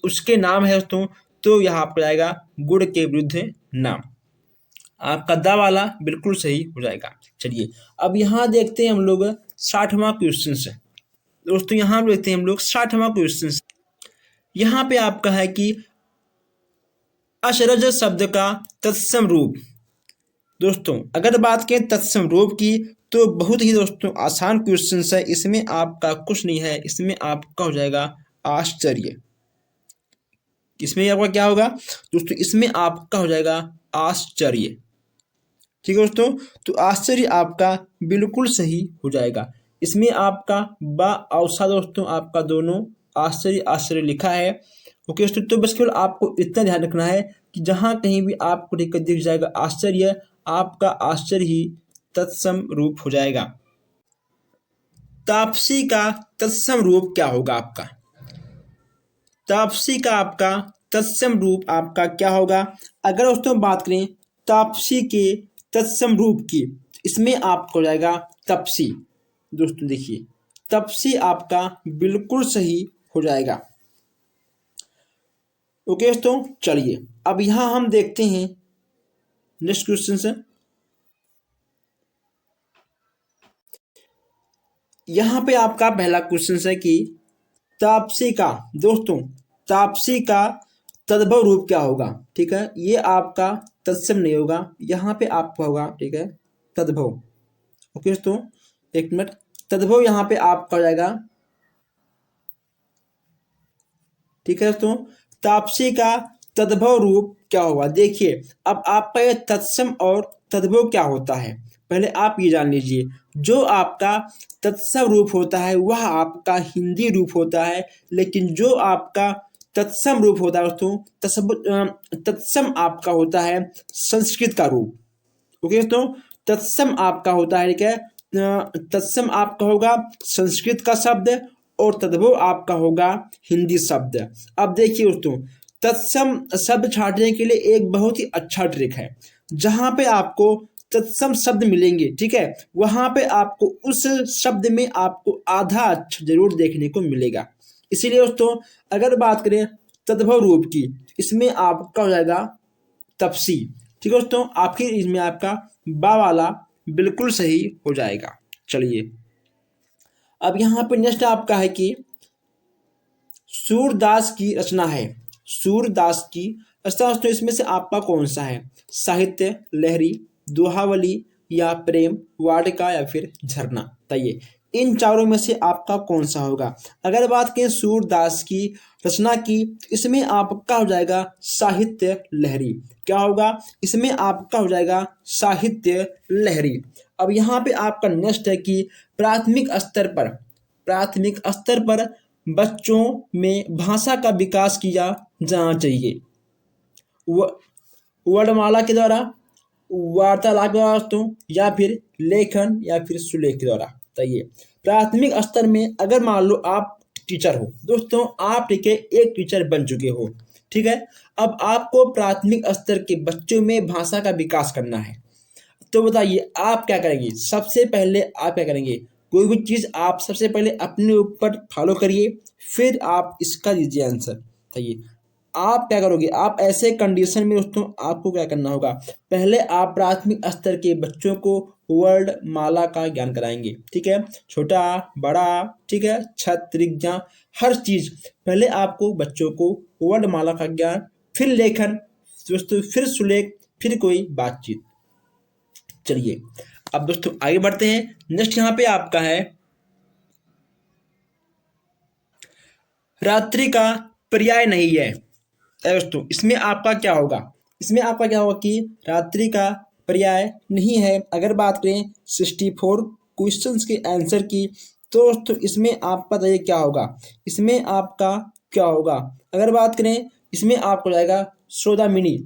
S1: उसके नाम है दोस्तों, तो यहाँ आपको जाएगा गुण के विरुद्ध नाम। आपका दा वाला बिल्कुल सही हो जाएगा। चलिए, अब यहाँ देखते हैं हम लोग 60वां क्वेश्चन से। दोस्तों, यहाँ देखते हैं हम लोग 60वां क्वेश्चन। यहाँ पे आपका है कि अशरज शब्द का तत्सम रूप। दोस्तों, अगर बात करें तत्सम रूप की, तो बहुत ही दोस्तों आसान क्वेश्चन है, इसमें आपका कुछ नहीं है, इसमें आपका हो जाएगा आश्चर्य। इसमें आपका क्या होगा दोस्तों? इसमें आपका हो जाएगा आश्चर्य। ठीक है दोस्तों, तो आश्चर्य आपका बिल्कुल सही हो जाएगा। इसमें आपका बा और सा दोस्तों आपका दोनों आश्चर्य आश्चर्य लिखा है। ओके दोस्तों, तो बस केवल आपको इतना ध्यान रखना है कि जहाँ कहीं भी आपको दिख जाएगा आश्चर्य, आपका आश्चर्य ही तत्सम रूप हो जाएगा। तापसी का तत्सम रूप क्या होगा आपका? तापसी का आपका तत्सम रूप आपका क्या होगा? अगर दोस्तों बात करें तापसी के तत्सम रूप की, इसमें आपको जाएगा तपसी। दोस्तों देखिए, तपसी आपका बिल्कुल सही हो जाएगा। ओके दोस्तों, चलिए अब यहां हम देखते हैं नेक्स्ट क्वेश्चन से। यहां पे आपका पहला क्वेश्चन है कि तापसी का, दोस्तों तापसी का तद्भव रूप क्या होगा? ठीक है, ये आपका तत्सम नहीं होगा, यहाँ पे आपका होगा, ठीक है, तद्भव। ओके दोस्तों, एक मिनट, तद्भव यहाँ पे आपका हो जाएगा। ठीक है दोस्तों, तापसी का तद्भव रूप क्या होगा? देखिए, अब आपका ये तत्सम और तद्भव क्या होता है, पहले आप ये जान लीजिए। जो आपका तत्सम रूप होता है वह आपका हिंदी रूप होता है, लेकिन जो आपका तत्सम रूप होता है दोस्तों, तत्सम आपका होता है संस्कृत का रूप। ओके दोस्तों, तत्सम आपका होता है, ठीक है, तत्सम आपका होगा संस्कृत का शब्द और तद्भव आपका होगा हिंदी शब्द। अब देखिए दोस्तों, तत्सम शब्द छांटने के लिए एक बहुत ही अच्छा ट्रिक है। जहां पे आपको तत्सम शब्द मिलेंगे, ठीक है, वहां पे आपको उस शब्द में आपको आधा अक्षर जरूर देखने को मिलेगा। इसीलिए दोस्तों, अगर बात करें तद्भव रूप की, इसमें आपका हो जाएगा तपसी। ठीक है दोस्तों, आखिर इसमें आपका बा वाला बिल्कुल सही हो जाएगा। चलिए अब यहाँ पे नेक्स्ट आपका है कि सूरदास की रचना है। सूरदास की रचना दोस्तों इसमें से आपका कौन सा है? साहित्य, लहरी, दोहावली या प्रेम, वाटिका या फिर झरना? बताइए इन चारों में से आपका कौन सा होगा? अगर बात करें सूरदास की रचना की तो इसमें आपका हो जाएगा साहित्य लहरी। क्या होगा? इसमें आपका हो जाएगा साहित्य लहरी। अब यहाँ पे आपका नेक्स्ट है कि प्राथमिक स्तर पर बच्चों में भाषा का विकास किया जाना चाहिए। वर्णमाला के द्वारा, वार्तालाप के द्वारा दोस्तों, या फिर लेखन या फिर सुलेख के द्वारा? बताइए प्राथमिक स्तर में अगर मान लो आप टीचर हो दोस्तों, आप ठीक है एक टीचर बन चुके हो, ठीक है, अब आपको प्राथमिक स्तर के बच्चों में भाषा का विकास करना है, तो बताइए आप क्या करेंगे? सबसे पहले आप क्या करेंगे? कोई भी चीज़ आप सबसे पहले अपने ऊपर फॉलो करिए, फिर आप इसका दीजिए आंसर। बताइए आप क्या करोगे? आप ऐसे कंडीशन में दोस्तों आपको क्या करना होगा? पहले आप प्राथमिक स्तर के बच्चों को वर्ड माला का ज्ञान कराएंगे, ठीक है, छोटा बड़ा, ठीक है, छत त्रिज्या हर चीज़ पहले आपको बच्चों को वर्ड माला का ज्ञान, फिर लेखन दोस्तों, फिर सुलेख, फिर कोई बातचीत। चलिए अब दोस्तों आगे बढ़ते हैं। नेक्स्ट यहाँ पे आपका है रात्रि का पर्याय नहीं है। दोस्तों इसमें आपका क्या होगा? इसमें आपका क्या होगा कि रात्रि का पर्याय नहीं है। अगर बात करें 64 क्वेश्चंस के आंसर की तो दोस्तों इसमें आपका बताइए क्या होगा? इसमें आपका क्या होगा? अगर बात करें इसमें आपको जाएगा सौदामिनी।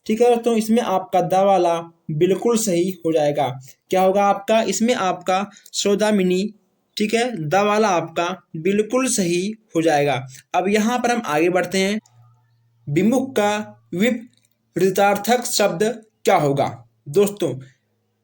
S1: ठीक है दोस्तों, इसमें आपका दा वाला बिल्कुल सही हो जाएगा। क्या होगा आपका? इसमें आपका सौदामिनी, ठीक है, दा वाला आपका बिल्कुल सही हो जाएगा। अब यहाँ पर हम आगे बढ़ते हैं। विमुख का विपरीतार्थक शब्द क्या होगा? दोस्तों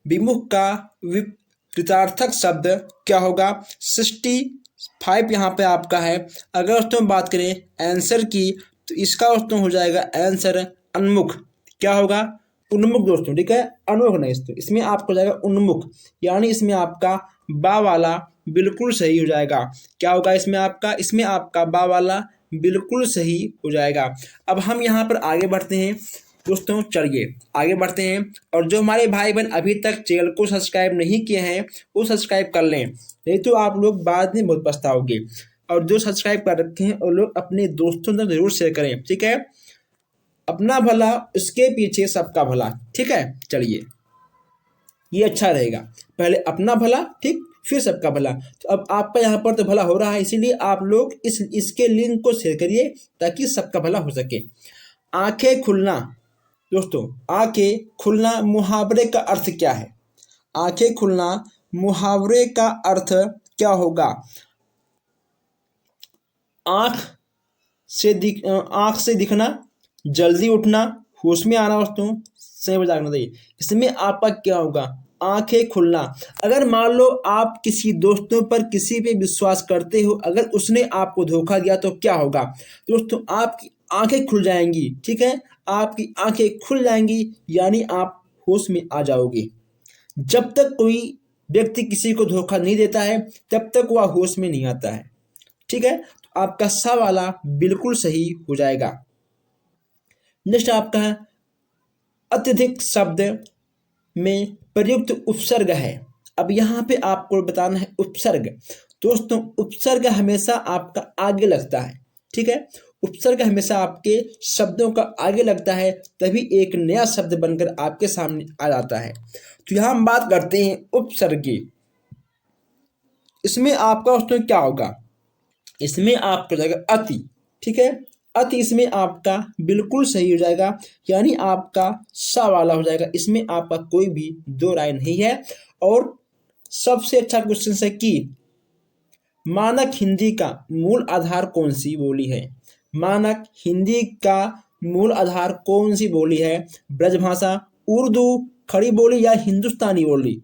S1: विमुख का विपरीतार्थक शब्द क्या होगा? 65 यहाँ पे आपका है। अगर दोस्तों बात करें आंसर की तो इसका दोस्तों हो जाएगा आंसर उन्मुख। क्या होगा? उन्मुख दोस्तों, ठीक है, अनोख नहीं, दोस्तों इसमें आपको हो जाएगा उन्मुख, यानी इसमें आपका बा वाला बिल्कुल सही हो जाएगा। क्या होगा इसमें आपका? इसमें आपका बा वाला बिल्कुल सही हो जाएगा। अब हम यहाँ पर आगे बढ़ते हैं दोस्तों, चलिए आगे बढ़ते हैं। और जो हमारे भाई बहन अभी तक चैनल को सब्सक्राइब नहीं किए हैं वो सब्सक्राइब कर लें, नहीं तो आप लोग बाद में बहुत पछताओगे। और जो सब्सक्राइब कर रखे हैं वो लोग अपने दोस्तों तक जरूर शेयर करें, ठीक है। अपना भला उसके पीछे सबका भला, ठीक है। चलिए ये अच्छा रहेगा, पहले अपना भला, ठीक, फिर सबका भला। तो अब आपका यहाँ पर तो भला हो रहा है, इसीलिए आप लोग इसके लिंक को शेयर करिए ताकि सबका भला हो सके। आंखें खुलना दोस्तों, आंखें खुलना मुहावरे का अर्थ क्या है? आंखें खुलना मुहावरे का अर्थ क्या होगा? आंख से दिखना, जल्दी उठना, होश में आना दोस्तों, सही जागना चाहिए। इसमें आपका क्या होगा? आंखें खुलना। अगर मान लो आप किसी दोस्तों पर किसी पे विश्वास करते हो, अगर उसने आपको धोखा दिया तो क्या होगा दोस्तों? आपकी आंखें खुल जाएंगी, ठीक है, आपकी आंखें खुल जाएंगी, यानी आप होश में आ जाओगे। जब तक कोई व्यक्ति किसी को धोखा नहीं देता है तब तक वह होश में नहीं आता है, ठीक है। तो आपका सा वाला बिल्कुल सही हो जाएगा। नेक्स्ट आपका है अत्यधिक शब्द में प्रयुक्त उपसर्ग है। अब यहाँ पे आपको बताना है उपसर्ग। दोस्तों उपसर्ग हमेशा आपका आगे लगता है, ठीक है, उपसर्ग हमेशा आपके शब्दों का आगे लगता है, तभी एक नया शब्द बनकर आपके सामने आ जाता है। तो यहाँ हम बात करते हैं उपसर्ग की। इसमें आपका दोस्तों क्या होगा? इसमें आपका जाएगा अति, ठीक है, अति इसमें आपका बिल्कुल सही हो जाएगा, यानी आपका सा वाला हो जाएगा। इसमें आपका कोई भी दो राय नहीं है। और सबसे अच्छा क्वेश्चन है कि मानक हिंदी का मूल आधार कौन सी बोली है? मानक हिंदी का मूल आधार कौन सी बोली है? ब्रजभाषा, उर्दू, खड़ी बोली या हिंदुस्तानी बोली?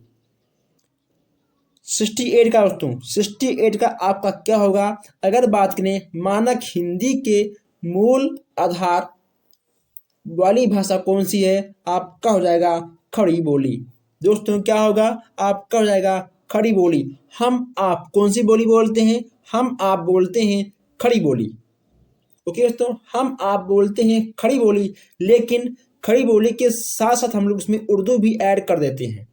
S1: 68 का दोस्तों, 68 का आपका क्या होगा? अगर बात करें मानक हिंदी के मूल आधार वाली भाषा कौन सी है? आपका हो जाएगा खड़ी बोली। दोस्तों क्या होगा? आपका हो जाएगा खड़ी बोली। हम आप कौन सी बोली बोलते हैं? हम आप बोलते हैं खड़ी बोली। ओके दोस्तों, हम आप बोलते हैं खड़ी बोली, लेकिन खड़ी बोली के साथ साथ हम लोग उसमें उर्दू भी ऐड कर देते हैं।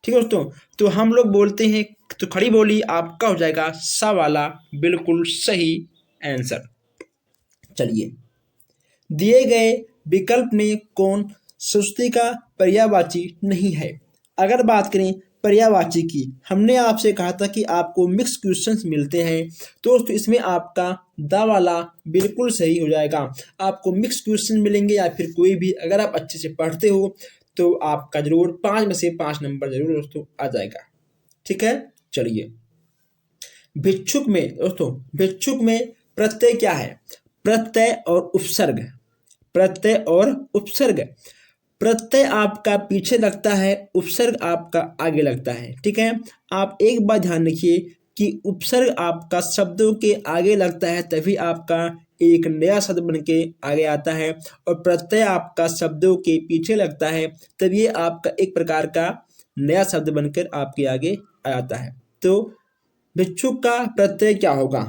S1: ठीक है दोस्तों, तो हम लोग बोलते हैं तो खड़ी बोली आपका हो जाएगा सा वाला बिल्कुल सही आंसर। चलिए, दिए गए विकल्प में कौन सुस्ती का पर्यायवाची नहीं है? अगर बात करें पर्यायवाची की, हमने आपसे कहा था कि आपको मिक्स क्वेश्चंस मिलते हैं, तो दोस्तों इसमें आपका दा वाला बिल्कुल सही हो जाएगा। आपको मिक्स क्वेश्चन मिलेंगे या फिर कोई भी, अगर आप अच्छे से पढ़ते हो तो आपका जरूर 5 में से 5 नंबर जरूर दोस्तों आ जाएगा। ठीक है, चलिए, भिक्षुक में दोस्तों, भिक्षुक में प्रत्यय क्या है? प्रत्यय और उपसर्ग। प्रत्यय और उपसर्ग। प्रत्यय आपका पीछे लगता है, उपसर्ग आपका आगे लगता है। ठीक है, आप एक बात ध्यान रखिए कि उपसर्ग आपका शब्दों के आगे लगता है तभी आपका एक नया शब्द बन के आगे आता है, और प्रत्यय आपका शब्दों के पीछे लगता है तब ये आपका एक प्रकार का नया शब्द बनकर आपके आगे आ जाता है। तो भिक्षुक का प्रत्यय क्या होगा?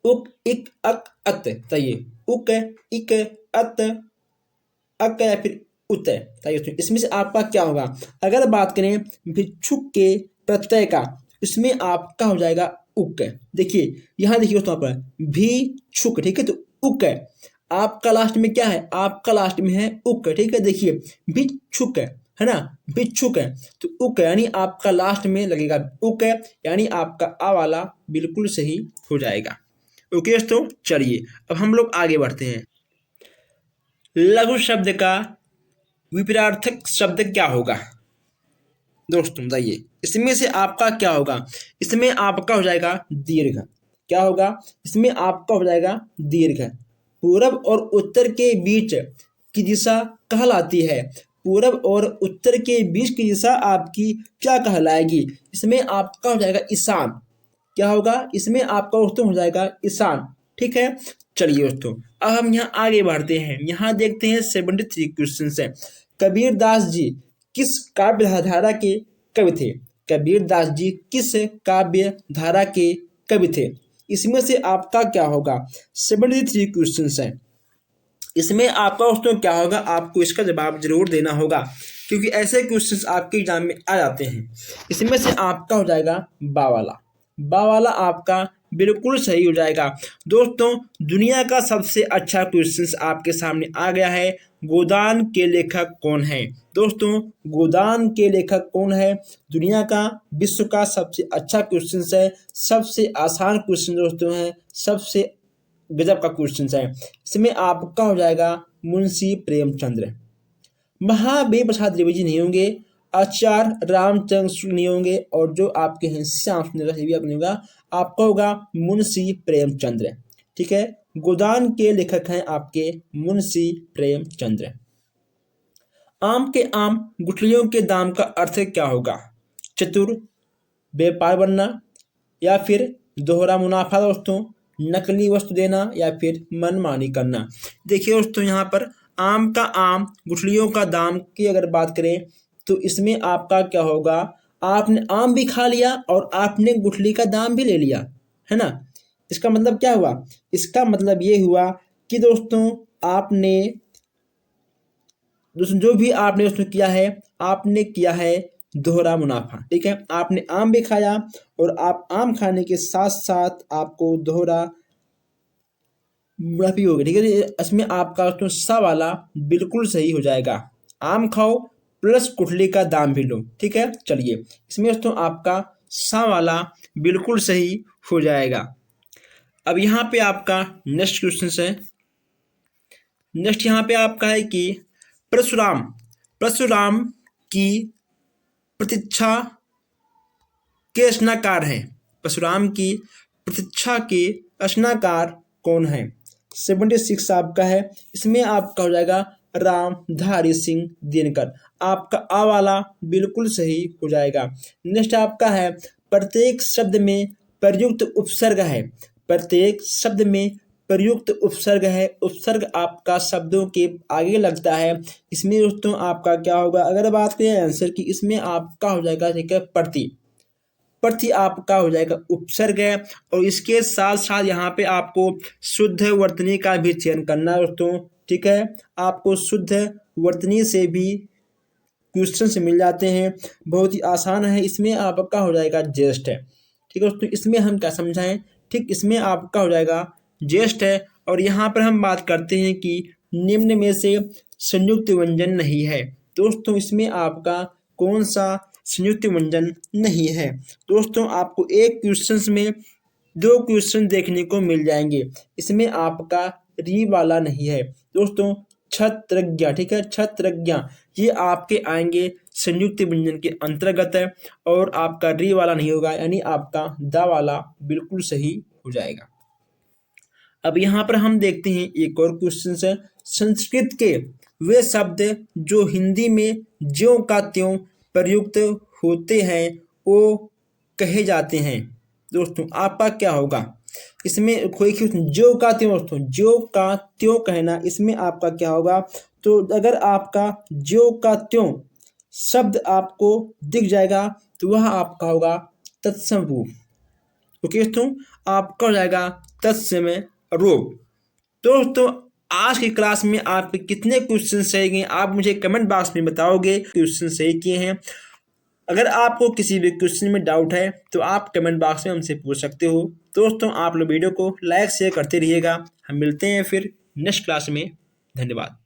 S1: उक, इक, अक, अत। चाहिए उक, इक, अत, अक या फिर उत। चाहिए इसमें से आपका क्या होगा? अगर बात करें भिक्षुक के प्रत्यय का, इसमें आपका हो जाएगा उक। देखिए यहाँ देखिए दोस्तों, पर भी छुक, ठीक है, तो उक है आपका लास्ट में क्या है? आपका लास्ट में है उक। ठीक है, देखिए भिक्षुक है ना, भिक्षुक है तो उक यानी आपका लास्ट में लगेगा उक, यानी आपका आ वाला बिल्कुल सही हो जाएगा। ओके दोस्तों, चलिए अब हम लोग आगे बढ़ते हैं। लघु शब्द का विपरीतार्थक शब्द क्या होगा? दोस्तों बताइए, इसमें से आपका क्या होगा? इसमें आपका हो जाएगा दीर्घ। क्या होगा? इसमें आपका हो जाएगा दीर्घ। पूरब और उत्तर के बीच की दिशा कहलाती है। पूरब और उत्तर के बीच की दिशा आपकी क्या कहलाएगी? इसमें आपका हो जाएगा ईशान। क्या होगा? इसमें आपका दोस्तों हो जाएगा ईशान। ठीक है, चलिए दोस्तों अब हम यहाँ आगे बढ़ते हैं। यहाँ देखते हैं 73 क्वेश्चन है। कबीर दास जी किस काव्य धारा के कवि थे? कबीर दास जी किस काव्य धारा के कवि थे? इसमें से आपका क्या होगा? 73 क्वेश्चन है। इसमें आपका दोस्तों क्या होगा? आपको इसका जवाब जरूर देना होगा, क्योंकि ऐसे क्वेश्चंस आपके एग्जाम में आ जाते हैं। इसमें से आपका हो जाएगा बा वाला। बा वाला आपका बिल्कुल सही हो जाएगा। दोस्तों दुनिया का सबसे अच्छा क्वेश्चंस आपके सामने आ गया है। गोदान के लेखक कौन है? दोस्तों गोदान के लेखक कौन है? दुनिया का, विश्व का सबसे अच्छा क्वेश्चन है, सबसे आसान क्वेश्चन दोस्तों है, सबसे गजब का क्वेश्चन है। इसमें आपका हो जाएगा मुंशी प्रेमचंद्र। महावीर प्रसाद द्विवेदी नहीं होंगे, आचार्य रामचंद्र शुक्ल नहीं होंगे, और जो आपके हैं श्याम सुंदर भी नहीं होगा। आपका होगा मुंशी प्रेमचंद्र। ठीक है, गोदान के लेखक हैं आपके मुंशी प्रेमचंद्र। आम के आम गुठलियों के दाम का अर्थ क्या होगा? चतुर, व्यापार बनना, या फिर दोहरा मुनाफा दोस्तों, नकली वस्तु देना, या फिर मनमानी करना। देखिए दोस्तों यहाँ पर आम का आम गुठलियों का दाम की अगर बात करें तो इसमें आपका क्या होगा? आपने आम भी खा लिया और आपने गुठली का दाम भी ले लिया, है ना। इसका मतलब क्या हुआ? इसका मतलब ये हुआ कि दोस्तों आपने दोस्तों जो भी आपने उसमें किया है, आपने किया है दोहरा मुनाफा। ठीक है, आपने आम भी खाया और आप आम खाने के साथ साथ आपको दोहरा मुनाफा हो गया। ठीक है, इसमें आपका तो सा वाला बिल्कुल सही हो जाएगा। आम खाओ प्लस गुठली का दाम भी लो। ठीक है, चलिए इसमें दोस्तों आपका सा वाला बिल्कुल सही हो जाएगा। अब यहाँ पे आपका नेक्स्ट क्वेश्चन है। नेक्स्ट यहाँ पे आपका है कि परशुराम परशुराम की प्रतीक्षा के रचनाकार हैं। परशुराम की प्रतीक्षा के रचनाकार कौन है? 76 आपका है। इसमें आपका हो जाएगा रामधारी सिंह दिनकर। आपका आ वाला बिल्कुल सही हो जाएगा। नेक्स्ट आपका है प्रत्येक शब्द में प्रयुक्त उपसर्ग है। प्रत्येक शब्द में प्रयुक्त उपसर्ग है। उपसर्ग आपका शब्दों के आगे लगता है। इसमें दोस्तों आपका क्या होगा, अगर बात करें आंसर की, इसमें आपका हो जाएगा ठीक है प्रति। प्रति आपका हो जाएगा उपसर्ग है, और इसके साथ साथ यहाँ पे आपको शुद्ध वर्तनी का भी चयन करना है दोस्तों। ठीक है, आपको शुद्ध वर्तनी से भी क्वेश्चन मिल जाते हैं, बहुत ही आसान है। इसमें आपका हो जाएगा ज्येष्ठ है। ठीक है दोस्तों, इसमें हम क्या समझाएं, ठीक इसमें आपका हो जाएगा ज्येष्ठ है। और यहाँ पर हम बात करते हैं कि निम्न में से संयुक्त व्यंजन नहीं है। दोस्तों इसमें आपका कौन सा संयुक्त व्यंजन नहीं है। दोस्तों आपको एक क्वेश्चन में दो क्वेश्चन देखने को मिल जाएंगे। इसमें आपका री वाला नहीं है दोस्तों। छत्रज्ञ, ठीक है, छत्रज्ञ ये आपके आएंगे संयुक्त व्यंजन के अंतर्गत है, और आपका री वाला नहीं होगा, यानी आपका दा वाला बिल्कुल सही हो जाएगा। अब यहाँ पर हम देखते हैं एक और क्वेश्चन है। संस्कृत के वे शब्द जो हिंदी में ज्यों का त्यों प्रयुक्त होते हैं वो कहे जाते हैं। दोस्तों आपका क्या होगा, इसमें कोई ज्यों का त्यों, दोस्तों ज्यों का त्यों कहना, इसमें आपका क्या होगा। तो अगर आपका ज्यों का त्यों शब्द आपको दिख जाएगा तो वह आपका होगा तत्सम रूप। ओके दोस्तों, आपका हो जाएगा तत्समय रूप। दोस्तों आज की क्लास में आपके कितने क्वेश्चन सही गए आप मुझे कमेंट बॉक्स में बताओगे, क्वेश्चन सही किए हैं। अगर आपको किसी भी क्वेश्चन में डाउट है तो आप कमेंट बॉक्स में हमसे पूछ सकते हो। दोस्तों आप लोग वीडियो को लाइक शेयर करते रहिएगा। हम मिलते हैं फिर नेक्स्ट क्लास में। धन्यवाद।